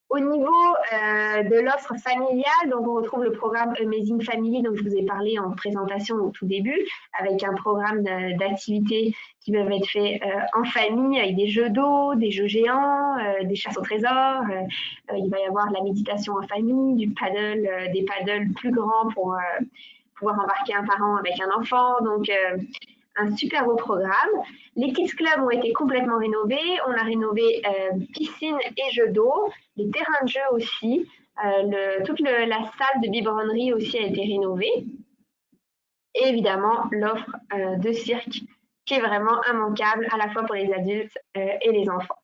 Au niveau de l'offre familiale, donc on retrouve le programme Amazing Family dont je vous ai parlé en présentation au tout début, avec un programme d'activités qui peuvent être faits en famille avec des jeux d'eau, des jeux géants, des chasses au trésor. Il va y avoir de la méditation en famille, du paddle, des paddles plus grands pour pouvoir embarquer un parent avec un enfant. Donc un super beau programme. Les Kids Club ont été complètement rénovés. On a rénové piscine et jeux d'eau, les terrains de jeu aussi. Toute la salle de biberonnerie aussi a été rénovée. Et évidemment, l'offre de cirque qui est vraiment immanquable à la fois pour les adultes et les enfants.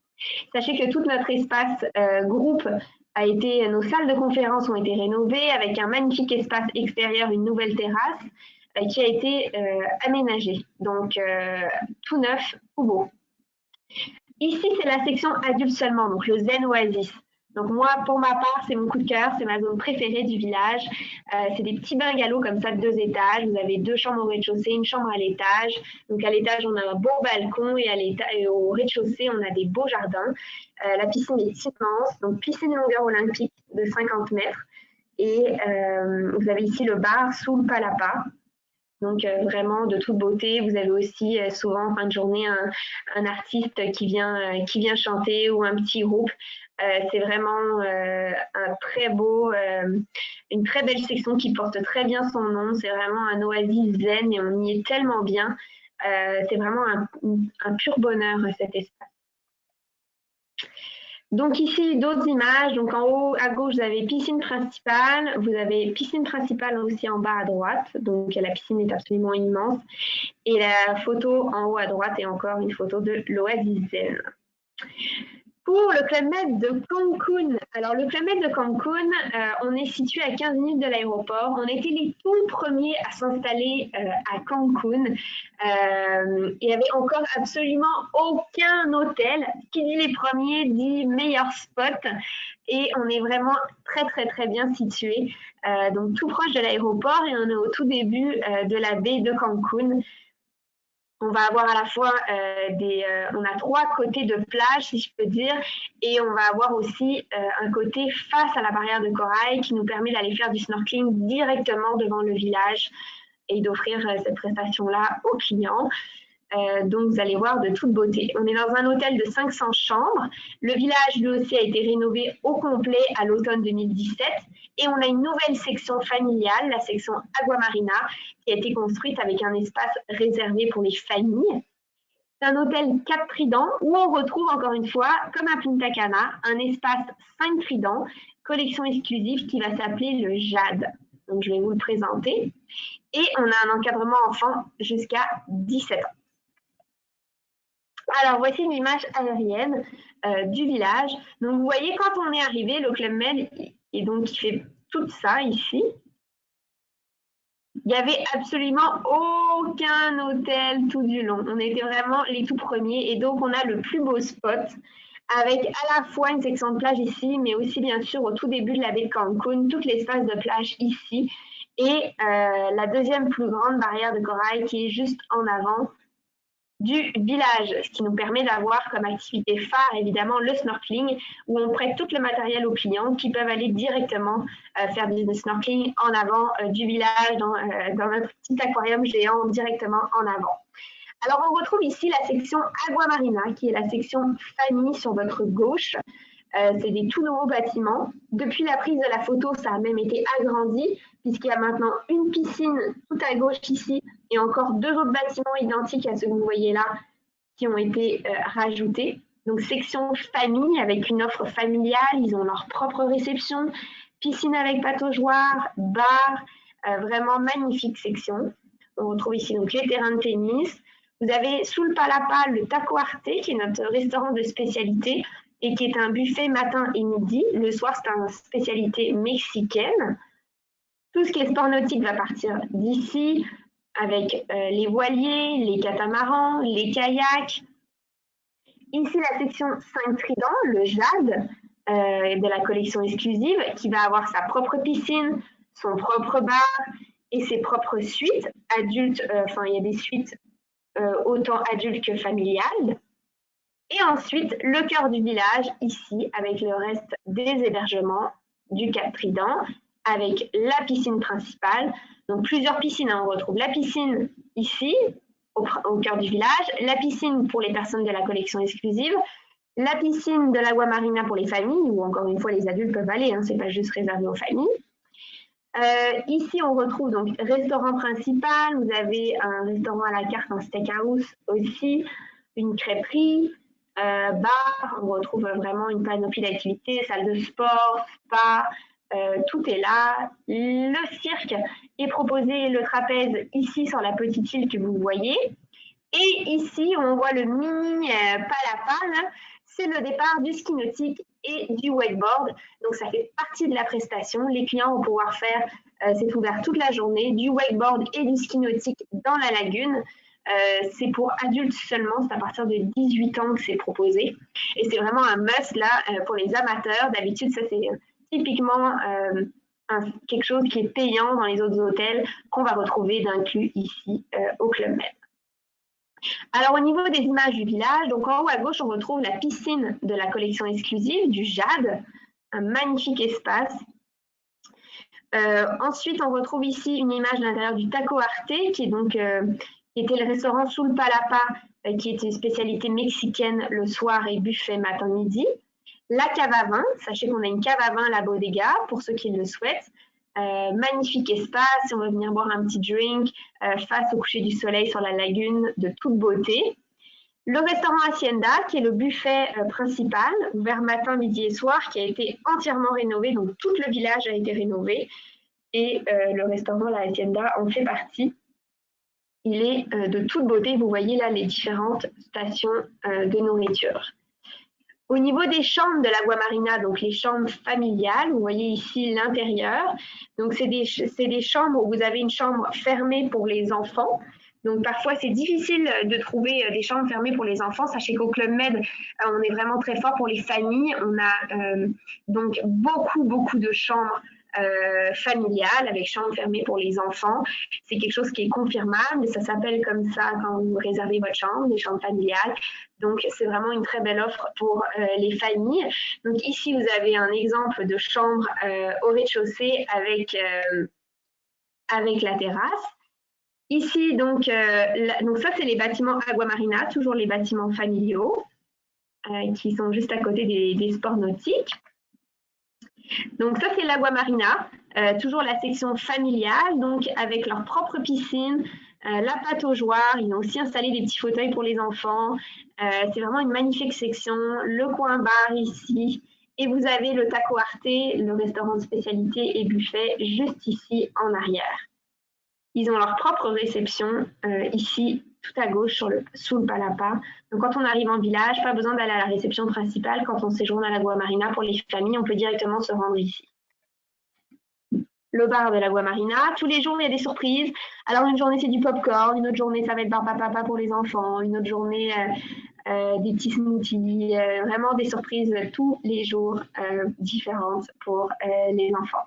Sachez que tout notre espace groupe nos salles de conférence ont été rénovées avec un magnifique espace extérieur, une nouvelle terrasse qui a été aménagé. Donc, tout neuf, tout beau. Ici, c'est la section adulte seulement, donc le Zen Oasis. Donc moi, pour ma part, c'est mon coup de cœur, c'est ma zone préférée du village. C'est des petits bungalows comme ça de 2 étages. Vous avez 2 chambres au rez-de-chaussée, une chambre à l'étage. Donc à l'étage, on a un beau balcon et au rez-de-chaussée, on a des beaux jardins. La piscine est immense, donc piscine longueur olympique de 50 mètres. Et vous avez ici le bar sous le palapa. Donc vraiment de toute beauté. Vous avez aussi souvent en fin de journée un artiste qui vient chanter ou un petit groupe. C'est vraiment une très belle section qui porte très bien son nom. C'est vraiment un oasis zen et on y est tellement bien. C'est vraiment un pur bonheur cet espace. Donc ici, d'autres images. Donc en haut à gauche, vous avez piscine principale. Vous avez piscine principale aussi en bas à droite. Donc la piscine est absolument immense. Et la photo en haut à droite est encore une photo de l'Oasis Zen. Pour le Club Med de Cancun, alors le Club Med de Cancun, on est situé à 15 minutes de l'aéroport. On était les tout premiers à s'installer à Cancun. Il n'y avait encore absolument aucun hôtel. Qui dit les premiers dit meilleur spot. Et on est vraiment très très très bien situé, donc tout proche de l'aéroport et on est au tout début de la baie de Cancun. On va avoir à la fois on a 3 côtés de plage, si je peux dire, et on va avoir aussi un côté face à la barrière de corail qui nous permet d'aller faire du snorkeling directement devant le village et d'offrir cette prestation-là aux clients. Donc, vous allez voir de toute beauté. On est dans un hôtel de 500 chambres. Le village, lui aussi, a été rénové au complet à l'automne 2017. Et on a une nouvelle section familiale, la section Aguamarina, qui a été construite avec un espace réservé pour les familles. C'est un hôtel Cap Trident où on retrouve encore une fois, comme à Punta Cana, un espace 5 tridents, collection exclusive qui va s'appeler le Jade. Donc, je vais vous le présenter. Et on a un encadrement enfant jusqu'à 17 ans. Alors, voici une image aérienne du village. Donc, vous voyez, quand on est arrivé, le Club Med, et donc il fait tout ça ici. Il n'y avait absolument aucun hôtel tout du long. On était vraiment les tout premiers. Et donc, on a le plus beau spot avec à la fois une section de plage ici, mais aussi, bien sûr, au tout début de la baie de Cancun, tout l'espace de plage ici. Et la deuxième plus grande barrière de corail qui est juste en avant du village, ce qui nous permet d'avoir comme activité phare évidemment le snorkeling où on prête tout le matériel aux clients qui peuvent aller directement faire du snorkeling en avant du village dans notre petit aquarium géant directement en avant. Alors on retrouve ici la section Aguamarina qui est la section famille sur votre gauche. C'est des tout nouveaux bâtiments. Depuis la prise de la photo, ça a même été agrandi puisqu'il y a maintenant une piscine tout à gauche ici et encore 2 autres bâtiments identiques à ceux que vous voyez là qui ont été rajoutés. Donc section famille avec une offre familiale, ils ont leur propre réception, piscine avec pataugeoire, bar, vraiment magnifique section. On retrouve ici donc les terrains de tennis. Vous avez Sul Palapa le Taco Arte, qui est notre restaurant de spécialité et qui est un buffet matin et midi. Le soir, c'est une spécialité mexicaine. Tout ce qui est sport nautique va partir d'ici, avec les voiliers, les catamarans, les kayaks. Ici, la section 5 tridents, le jade, de la collection exclusive, qui va avoir sa propre piscine, son propre bar et ses propres suites adultes. Il y a des suites autant adultes que familiales. Et ensuite, le cœur du village, ici, avec le reste des hébergements du Cap Trident, avec la piscine principale. Donc, plusieurs piscines. On retrouve la piscine ici, au cœur du village, la piscine pour les personnes de la collection exclusive, la piscine de l'Agua Marina pour les familles, où encore une fois, les adultes peuvent aller, hein, c'est pas juste réservé aux familles. Ici, on retrouve donc restaurant principal, vous avez un restaurant à la carte, un steakhouse aussi, une crêperie, bar, on retrouve vraiment une panoplie d'activités, salle de sport, spa, tout est là. Le cirque est proposé, le trapèze ici sur la petite île que vous voyez. Et ici, on voit le mini Palapa, c'est le départ du ski nautique et du wakeboard. Donc, ça fait partie de la prestation. Les clients vont pouvoir faire, c'est ouvert toute la journée, du wakeboard et du ski nautique dans la lagune. C'est pour adultes seulement, c'est à partir de 18 ans que c'est proposé. Et c'est vraiment un must là pour les amateurs. D'habitude, ça c'est typiquement quelque chose qui est payant dans les autres hôtels qu'on va retrouver d'inclus ici au Club Med. Alors au niveau des images du village, donc en haut à gauche, on retrouve la piscine de la collection exclusive du Jade, un magnifique espace. Ensuite, on retrouve ici une image de l'intérieur du Taco Arte, qui est donc qui était le restaurant Sul Palapa, qui était une spécialité mexicaine le soir et buffet matin-midi. La cave à vin, sachez qu'on a une cave à vin, la Bodega, pour ceux qui le souhaitent. Magnifique espace, si on veut venir boire un petit drink face au coucher du soleil sur la lagune de toute beauté. Le restaurant Hacienda, qui est le buffet principal, ouvert matin, midi et soir, qui a été entièrement rénové, donc tout le village a été rénové. Et le restaurant, la Hacienda, en fait partie. Il est de toute beauté, vous voyez là les différentes stations de nourriture. Au niveau des chambres de l'Agua Marina, donc les chambres familiales, vous voyez ici l'intérieur. Donc c'est des chambres où vous avez une chambre fermée pour les enfants. Donc parfois c'est difficile de trouver des chambres fermées pour les enfants. Sachez qu'au Club Med, on est vraiment très fort pour les familles. On a donc beaucoup de chambres familiales avec chambre fermée pour les enfants. C'est quelque chose qui est confirmable. Ça s'appelle comme ça quand vous réservez votre chambre, des chambres familiales. Donc, c'est vraiment une très belle offre pour les familles. Donc, ici, vous avez un exemple de chambre au rez-de-chaussée avec la terrasse. Ici, donc ça, c'est les bâtiments Agua Marina, toujours les bâtiments familiaux qui sont juste à côté des sports nautiques. Donc, ça, c'est l'Agua Marina, toujours la section familiale, donc avec leur propre piscine, la pataugeoire. Ils ont aussi installé des petits fauteuils pour les enfants. C'est vraiment une magnifique section. Le coin bar ici. Et vous avez le Taco Arte, le restaurant de spécialité et buffet, juste ici en arrière. Ils ont leur propre réception ici, tout à gauche, sous le Palapa. Donc, quand on arrive en village, pas besoin d'aller à la réception principale. Quand on séjourne à l'Agua Marina pour les familles, on peut directement se rendre ici. Le bar de l'Agua Marina. Tous les jours, il y a des surprises. Alors, une journée, c'est du popcorn. Une autre journée, ça va être bar papa pour les enfants. Une autre journée, des petits smoothies. Vraiment des surprises tous les jours différentes pour les enfants.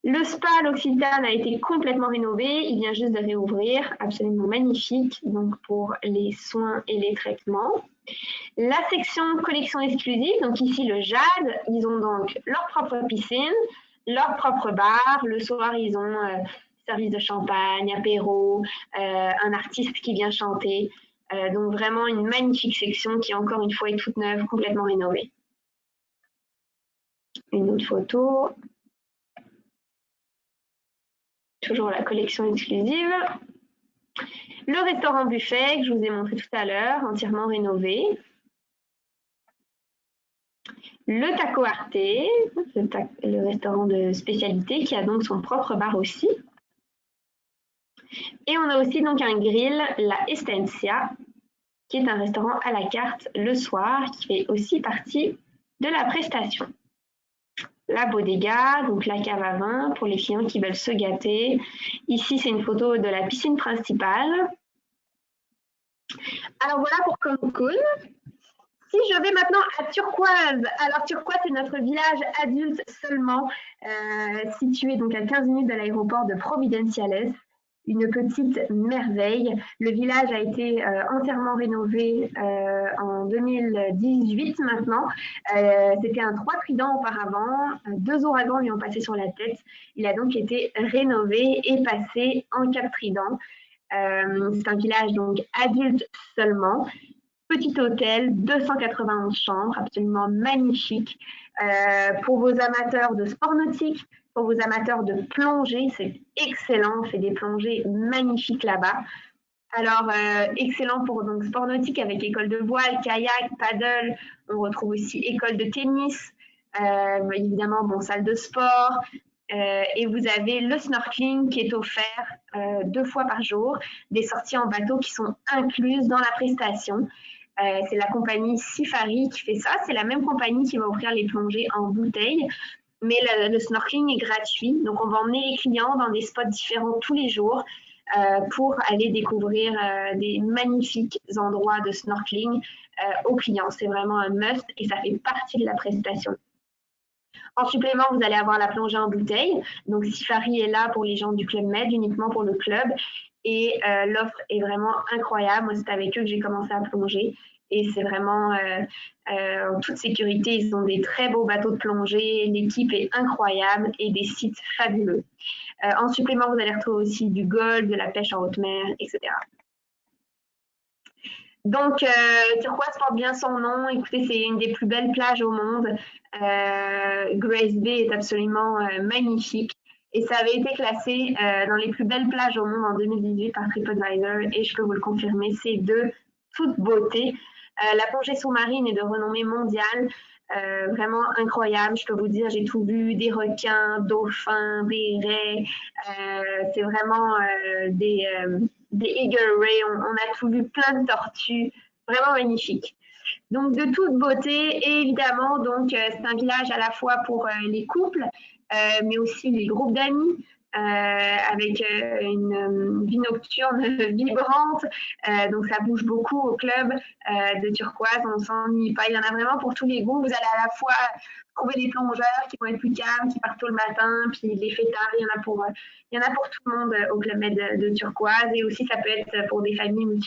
Le spa L'Occitane a été complètement rénové. Il vient juste de réouvrir. Absolument magnifique. Donc, pour les soins et les traitements. La section collection exclusive. Donc, ici, le Jade. Ils ont donc leur propre piscine, leur propre bar. Le soir, ils ont service de champagne, apéro, un artiste qui vient chanter. Donc vraiment une magnifique section qui, encore une fois, est toute neuve, complètement rénovée. Une autre photo. Toujours la collection exclusive. Le restaurant buffet que je vous ai montré tout à l'heure, entièrement rénové. Le Taco Arte, le restaurant de spécialité qui a donc son propre bar aussi. Et on a aussi donc un grill, la Estancia, qui est un restaurant à la carte le soir, qui fait aussi partie de la prestation. La bodega, donc la cave à vin pour les clients qui veulent se gâter. Ici, c'est une photo de la piscine principale. Alors voilà pour Cancun. Si je vais maintenant à Turquoise, alors Turquoise, c'est notre village adulte seulement, situé donc à 15 minutes de l'aéroport de Providenciales, une petite merveille. Le village a été entièrement rénové en 2018 maintenant. C'était un 3 tridents auparavant, 2 ouragans lui ont passé sur la tête. Il a donc été rénové et passé en 4 tridents. C'est un village donc adulte seulement. Petit hôtel, 291 chambres, absolument magnifique. Pour vos amateurs de sport nautique, pour vos amateurs de plongée, c'est excellent. On fait des plongées magnifiques là-bas. Alors, excellent pour donc sport nautique avec école de voile, kayak, paddle. On retrouve aussi école de tennis, évidemment, bon, salle de sport. Et vous avez le snorkeling qui est offert 2 fois par jour, des sorties en bateau qui sont incluses dans la prestation. C'est la compagnie Sifari qui fait ça. C'est la même compagnie qui va offrir les plongées en bouteille, mais le snorkeling est gratuit. Donc, on va emmener les clients dans des spots différents tous les jours pour aller découvrir des magnifiques endroits de snorkeling aux clients. C'est vraiment un must et ça fait partie de la prestation. En supplément, vous allez avoir la plongée en bouteille. Donc, Sifari est là pour les gens du Club Med, uniquement pour le club. Et l'offre est vraiment incroyable. Moi, c'est avec eux que j'ai commencé à plonger. Et c'est vraiment en toute sécurité. Ils ont des très beaux bateaux de plongée. L'équipe est incroyable et des sites fabuleux. En supplément, vous allez retrouver aussi du golf, de la pêche en haute mer, etc. Donc, Turquoise porte bien son nom. Écoutez, c'est une des plus belles plages au monde. Grace Bay est absolument magnifique. Et ça avait été classé dans les plus belles plages au monde en 2018 par TripAdvisor. Et je peux vous le confirmer, c'est de toute beauté. La plongée sous-marine est de renommée mondiale. Vraiment incroyable, je peux vous dire, j'ai tout vu, des requins, dauphins, des raies, c'est vraiment des eagle rays, on a tout vu, plein de tortues, vraiment magnifique. Donc de toute beauté et évidemment, donc c'est un village à la fois pour les couples, mais aussi les groupes d'amis. Avec une vie nocturne vibrante. Donc, ça bouge beaucoup au club de Turquoise. On ne s'ennuie pas. Il y en a vraiment pour tous les goûts. Vous allez à la fois trouver des plongeurs qui vont être plus calmes, qui partent tôt le matin, puis les fêtards. Il y en a pour tout le monde au club Med de Turquoise. Et aussi, ça peut être pour des familles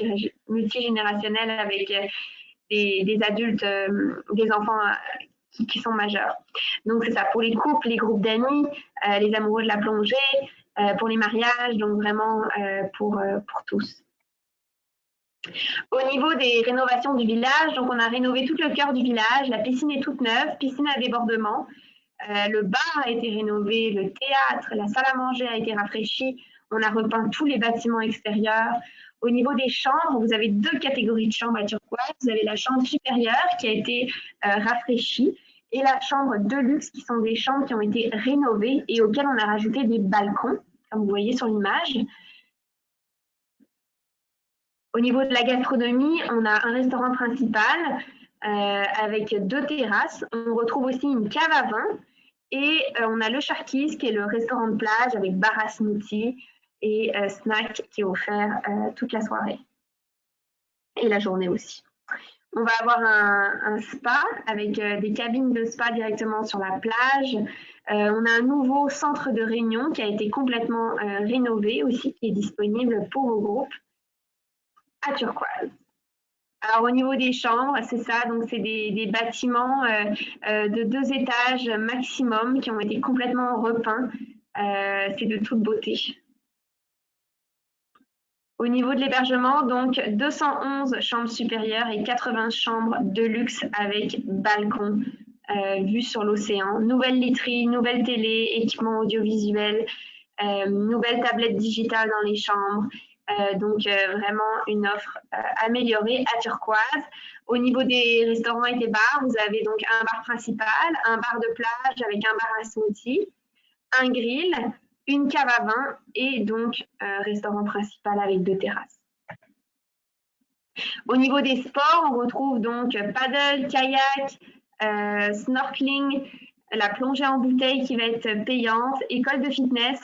multigénérationnelles avec des adultes, des enfants qui sont majeurs. Donc, c'est ça, pour les couples, les groupes d'amis, les amoureux de la plongée, pour les mariages, donc vraiment pour tous. Au niveau des rénovations du village, donc on a rénové tout le cœur du village, la piscine est toute neuve, piscine à débordement, le bar a été rénové, le théâtre, la salle à manger a été rafraîchie, on a repeint tous les bâtiments extérieurs. Au niveau des chambres, vous avez 2 catégories de chambres à Turquoise. Vous avez la chambre supérieure qui a été rafraîchie et la chambre de luxe qui sont des chambres qui ont été rénovées et auxquelles on a rajouté des balcons, comme vous voyez sur l'image. Au niveau de la gastronomie, on a un restaurant principal avec 2 terrasses. On retrouve aussi une cave à vin et on a le Sharkies qui est le restaurant de plage avec bar à smoothie et snack qui est offert toute la soirée et la journée aussi. On va avoir un spa avec des cabines de spa directement sur la plage. On a un nouveau centre de réunion qui a été complètement rénové aussi, qui est disponible pour vos groupes à Turquoise. Alors au niveau des chambres, c'est ça, donc c'est des bâtiments de 2 étages maximum qui ont été complètement repeints. C'est de toute beauté. Au niveau de l'hébergement, donc 211 chambres supérieures et 80 chambres de luxe avec balcon, vue sur l'océan. Nouvelle literie, nouvelle télé, équipement audiovisuel, nouvelle tablette digitale dans les chambres. Donc vraiment une offre améliorée à Turquoise. Au niveau des restaurants et des bars, vous avez donc un bar principal, un bar de plage avec un bar à smoothie, un grill, une cave à vin et donc restaurant principal avec 2 terrasses. Au niveau des sports, on retrouve donc paddle, kayak, snorkeling, la plongée en bouteille qui va être payante, école de fitness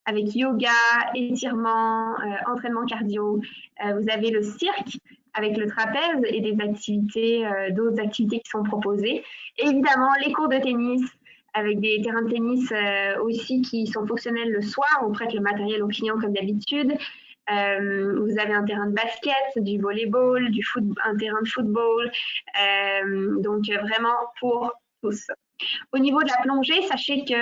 avec yoga, étirement, entraînement cardio. Vous avez le cirque avec le trapèze et des activités, d'autres activités qui sont proposées. Et évidemment, les cours de tennis avec des terrains de tennis aussi qui sont fonctionnels le soir. On prête le matériel aux clients comme d'habitude. Vous avez un terrain de basket, du volleyball, un terrain de football, donc vraiment pour tous. Au niveau de la plongée, sachez que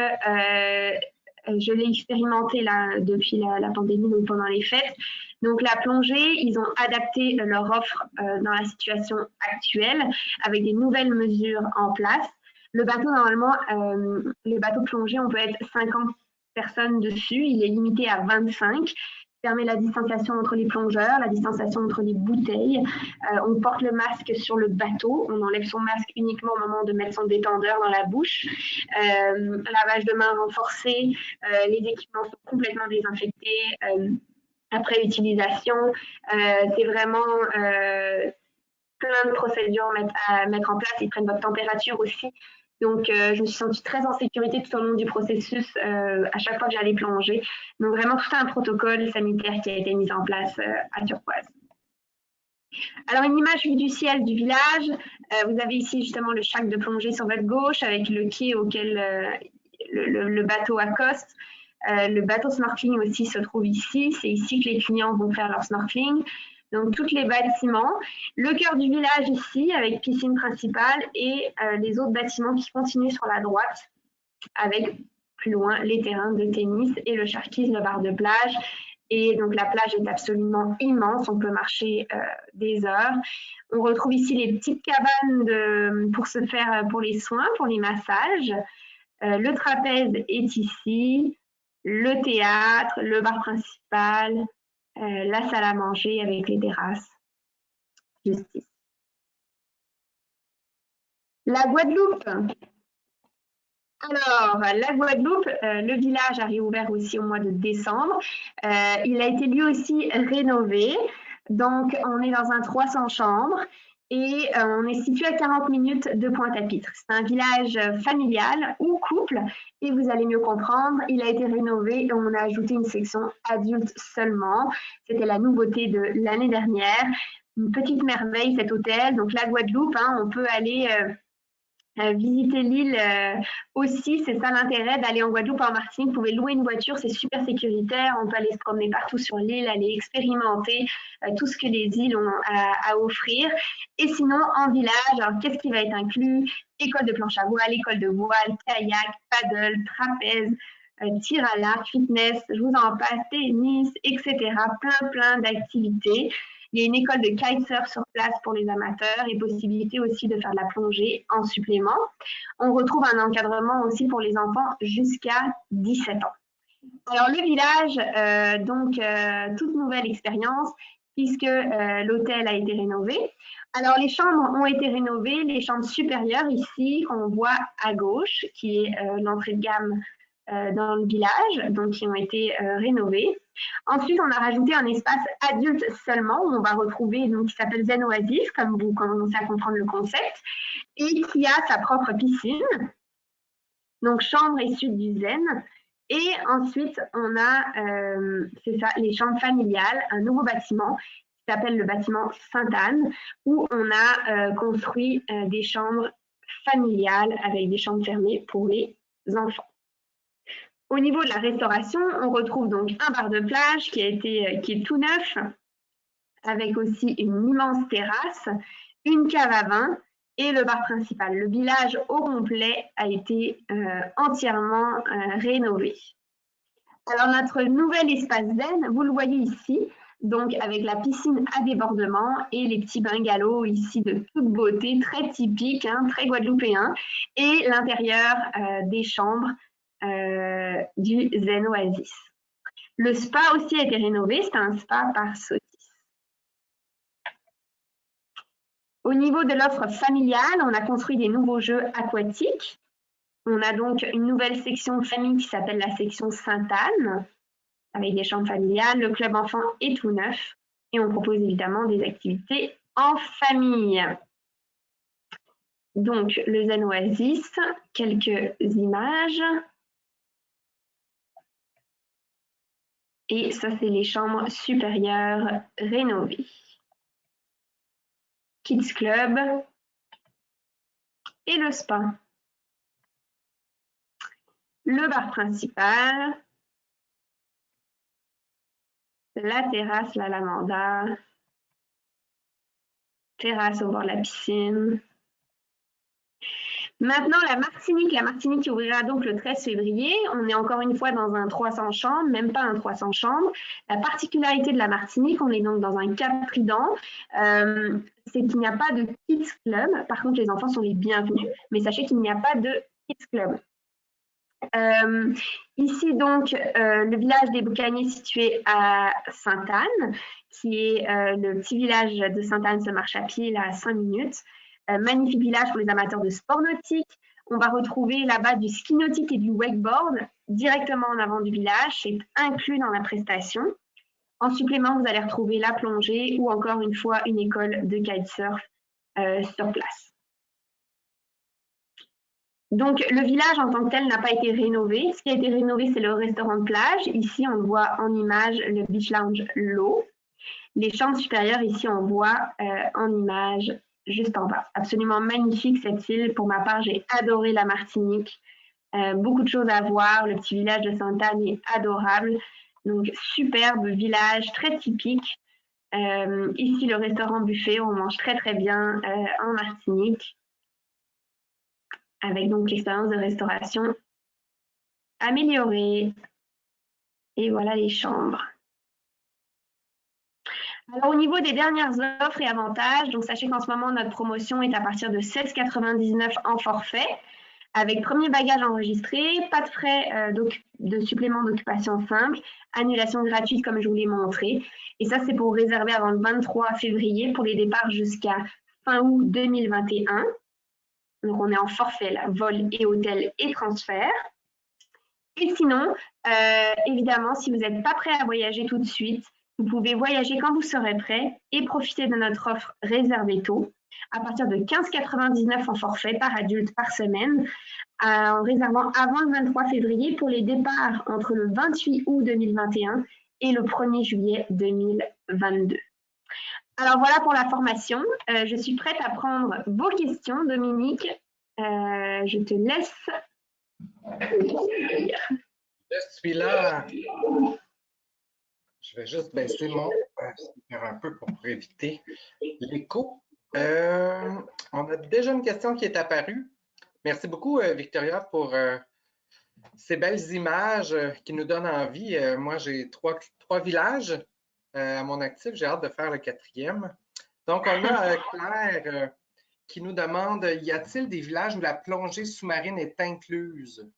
je l'ai expérimenté là, depuis la pandémie, donc pendant les fêtes. Donc la plongée, ils ont adapté leur offre dans la situation actuelle avec des nouvelles mesures en place. Le bateau, normalement, les bateaux plongés, on peut être 50 personnes dessus. Il est limité à 25. Permet la distanciation entre les plongeurs, la distanciation entre les bouteilles. On porte le masque sur le bateau. On enlève son masque uniquement au moment de mettre son détendeur dans la bouche. Lavage de mains renforcé. Les équipements sont complètement désinfectés après utilisation. C'est vraiment plein de procédures à mettre en place. Ils prennent votre température aussi. Donc, je me suis sentie très en sécurité tout au long du processus à chaque fois que j'allais plonger. Donc, vraiment, tout un protocole sanitaire qui a été mis en place à Turquoise. Alors, une image vue du ciel du village. Vous avez ici justement le shack de plongée sur votre gauche avec le quai auquel le bateau accoste. Le bateau snorkeling aussi se trouve ici. C'est ici que les clients vont faire leur snorkeling. Donc, tous les bâtiments. Le cœur du village ici, avec piscine principale et les autres bâtiments qui continuent sur la droite, avec plus loin les terrains de tennis et le Sharkies, le bar de plage. Et donc, la plage est absolument immense. On peut marcher des heures. On retrouve ici les petites cabanes pour se faire pour les soins, pour les massages. Le trapèze est ici. Le théâtre, le bar principal, la salle à manger avec les terrasses. Justice. La Guadeloupe. Alors, la Guadeloupe, le village a réouvert aussi au mois de décembre. Il a été lui aussi rénové. Donc, on est dans un 300 chambres et on est situé à 40 minutes de Pointe-à-Pitre. C'est un village familial ou couple et vous allez mieux comprendre, il a été rénové et on a ajouté une section adulte seulement. C'était la nouveauté de l'année dernière. Une petite merveille cet hôtel. Donc, la Guadeloupe, on peut aller visiter l'île aussi, c'est ça l'intérêt d'aller en Guadeloupe, en Martinique. Vous pouvez louer une voiture, c'est super sécuritaire. On peut aller se promener partout sur l'île, aller expérimenter tout ce que les îles ont à offrir. Et sinon, en village, alors qu'est-ce qui va être inclus? École de planche à voile, école de voile, kayak, paddle, trapèze, tir à l'arc, fitness, je vous en passe, tennis, etc. Plein d'activités. Il y a une école de kitesurf sur place pour les amateurs et possibilité aussi de faire de la plongée en supplément. On retrouve un encadrement aussi pour les enfants jusqu'à 17 ans. Alors le village, toute nouvelle expérience puisque l'hôtel a été rénové. Alors les chambres ont été rénovées, les chambres supérieures ici qu'on voit à gauche qui est l'entrée de gamme dans le village, donc qui ont été rénovés. Ensuite, on a rajouté un espace adulte seulement, où on va retrouver, donc, qui s'appelle Zen Oasis, comme vous commencez à comprendre le concept, et qui a sa propre piscine, donc chambre issue du Zen. Et ensuite, on a, c'est ça, les chambres familiales, un nouveau bâtiment qui s'appelle le bâtiment Sainte-Anne, où on a construit des chambres familiales avec des chambres fermées pour les enfants. Au niveau de la restauration, on retrouve donc un bar de plage qui est tout neuf, avec aussi une immense terrasse, une cave à vin et le bar principal. Le village au complet a été entièrement rénové. Alors notre nouvel espace zen, vous le voyez ici, donc avec la piscine à débordement et les petits bungalows ici de toute beauté, très typiques, très guadeloupéens, et l'intérieur des chambres du Zen Oasis. Le spa aussi a été rénové, c'est un spa par Sotis. Au niveau de l'offre familiale, on a construit des nouveaux jeux aquatiques On a donc une nouvelle section famille qui s'appelle la section Sainte-Anne, avec des chambres familiales. Le club enfant est tout neuf et on propose évidemment des activités en famille. Donc, le Zen Oasis, quelques images. Et ça, c'est les chambres supérieures rénovées. Kids Club et le spa. Le bar principal. La terrasse, la Lamanda. Terrasse au bord de la piscine. Maintenant, la Martinique ouvrira donc le 13 février. On est encore une fois dans un 300 chambres, même pas un 300 chambres. La particularité de la Martinique, on est donc dans un Cap Trident, c'est qu'il n'y a pas de Kids Club. Par contre, les enfants sont les bienvenus, mais sachez qu'il n'y a pas de Kids Club. Ici donc le village des Boucaniers situé à Sainte-Anne, qui est le petit village de Sainte-Anne, se marche à pied là à 5 minutes. Magnifique village pour les amateurs de sport nautique. On va retrouver là-bas du ski nautique et du wakeboard directement en avant du village. C'est inclus dans la prestation. En supplément, vous allez retrouver la plongée ou encore une fois une école de kitesurf sur place. Donc, le village en tant que tel n'a pas été rénové. Ce qui a été rénové, c'est le restaurant de plage. Ici, on voit en image le beach lounge L'Eau. Les chambres supérieures, ici, on voit en image juste en bas. Absolument magnifique cette île. Pour ma part, j'ai adoré la Martinique. Beaucoup de choses à voir. Le petit village de Sainte-Anne est adorable. Donc, superbe village, très typique. Ici, le restaurant buffet, on mange très très bien en Martinique. Avec donc l'expérience de restauration améliorée. Et voilà les chambres. Alors, au niveau des dernières offres et avantages, donc sachez qu'en ce moment, notre promotion est à partir de 16,99 € en forfait, avec premier bagage enregistré, pas de frais de supplément d'occupation simple, annulation gratuite comme je vous l'ai montré. Et ça, c'est pour réserver avant le 23 février pour les départs jusqu'à fin août 2021. Donc, on est en forfait, là, vol et hôtel et transfert. Et sinon, évidemment, si vous n'êtes pas prêt à voyager tout de suite, vous pouvez voyager quand vous serez prêt et profiter de notre offre réservée tôt à partir de 15,99 € en forfait par adulte par semaine, en réservant avant le 23 février pour les départs entre le 28 août 2021 et le 1er juillet 2022. Alors voilà pour la formation. Je suis prête à prendre vos questions, Dominique. Je te laisse. Je suis là. Je vais juste baisser mon speaker un peu pour éviter l'écho. On a déjà une question qui est apparue. Merci beaucoup, Victoria, pour ces belles images qui nous donnent envie. Moi, j'ai trois villages à mon actif. J'ai hâte de faire le 4e. Donc, on a Claire qui nous demande, y a-t-il des villages où la plongée sous-marine est incluse?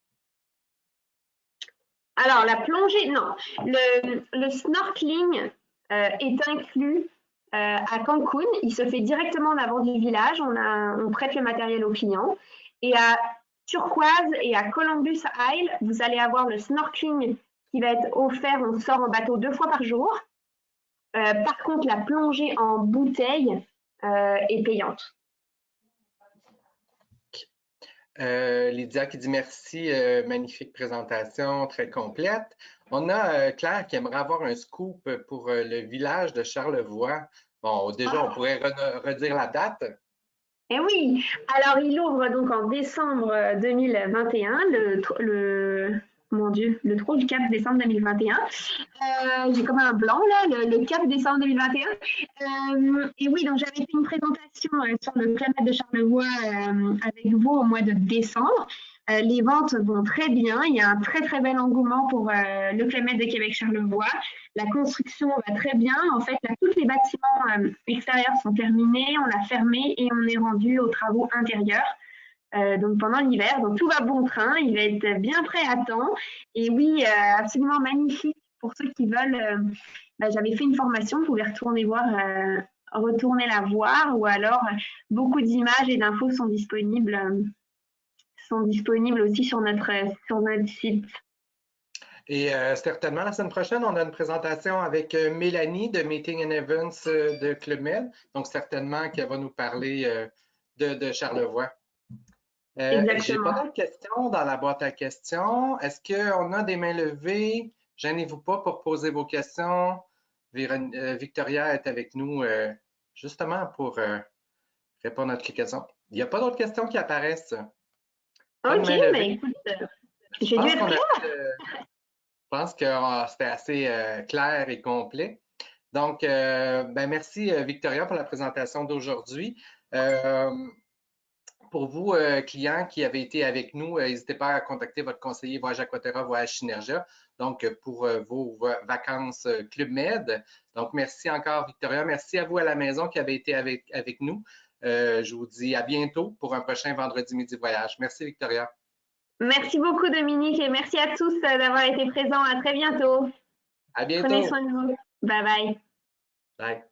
Alors, la plongée, non. Le snorkeling est inclus à Cancun. Il se fait directement en avant du village. On prête le matériel aux clients. Et à Turquoise et à Columbus Isle, vous allez avoir le snorkeling qui va être offert. On sort en bateau 2 fois par jour. Par contre, la plongée en bouteille est payante. Lydia qui dit merci, magnifique présentation, très complète. On a Claire qui aimerait avoir un scoop pour le village de Charlevoix. Bon, déjà, on pourrait redire la date. Eh oui, alors il ouvre donc en décembre 2021, le 3 ou le 4 décembre 2021. J'ai comme un blanc là, le 4 décembre 2021. Et oui, donc j'avais fait une présentation sur le Club Med de Charlevoix avec vous au mois de décembre. Les ventes vont très bien. Il y a un très très bel engouement pour le Club Med de Québec Charlevoix. La construction va très bien. En fait, là, tous les bâtiments extérieurs sont terminés. On l'a fermé et on est rendu aux travaux intérieurs. Donc pendant l'hiver, donc tout va bon train, il va être bien prêt à temps. Et oui, absolument magnifique pour ceux qui veulent. J'avais fait une formation, vous pouvez retourner la voir, ou alors beaucoup d'images et d'infos sont disponibles sont disponibles aussi sur notre site. Et certainement, la semaine prochaine, on a une présentation avec Mélanie de Meeting and Events de Club Med. Donc, certainement qu'elle va nous parler de Charlevoix. J'ai pas d'autres questions dans la boîte à questions. Est-ce qu'on a des mains levées? Gênez-vous pas pour poser vos questions. Victoria est avec nous justement pour répondre à toutes les questions. Il n'y a pas d'autres questions qui apparaissent. Pas de mains levées. Mais écoute, j'ai dû être claire. Je pense que c'était assez clair et complet. Donc, merci Victoria pour la présentation d'aujourd'hui. Pour vous, clients qui avez été avec nous, n'hésitez pas à contacter votre conseiller Voyage Aquaterra, Voyage Synergia, donc pour vos vacances Club Med. Donc, merci encore Victoria. Merci à vous à la maison qui avez été avec nous. Je vous dis à bientôt pour un prochain Vendredi Midi Voyage. Merci Victoria. Merci beaucoup Dominique et merci à tous d'avoir été présents. À très bientôt. À bientôt. Prenez soin de vous. Bye bye. Bye.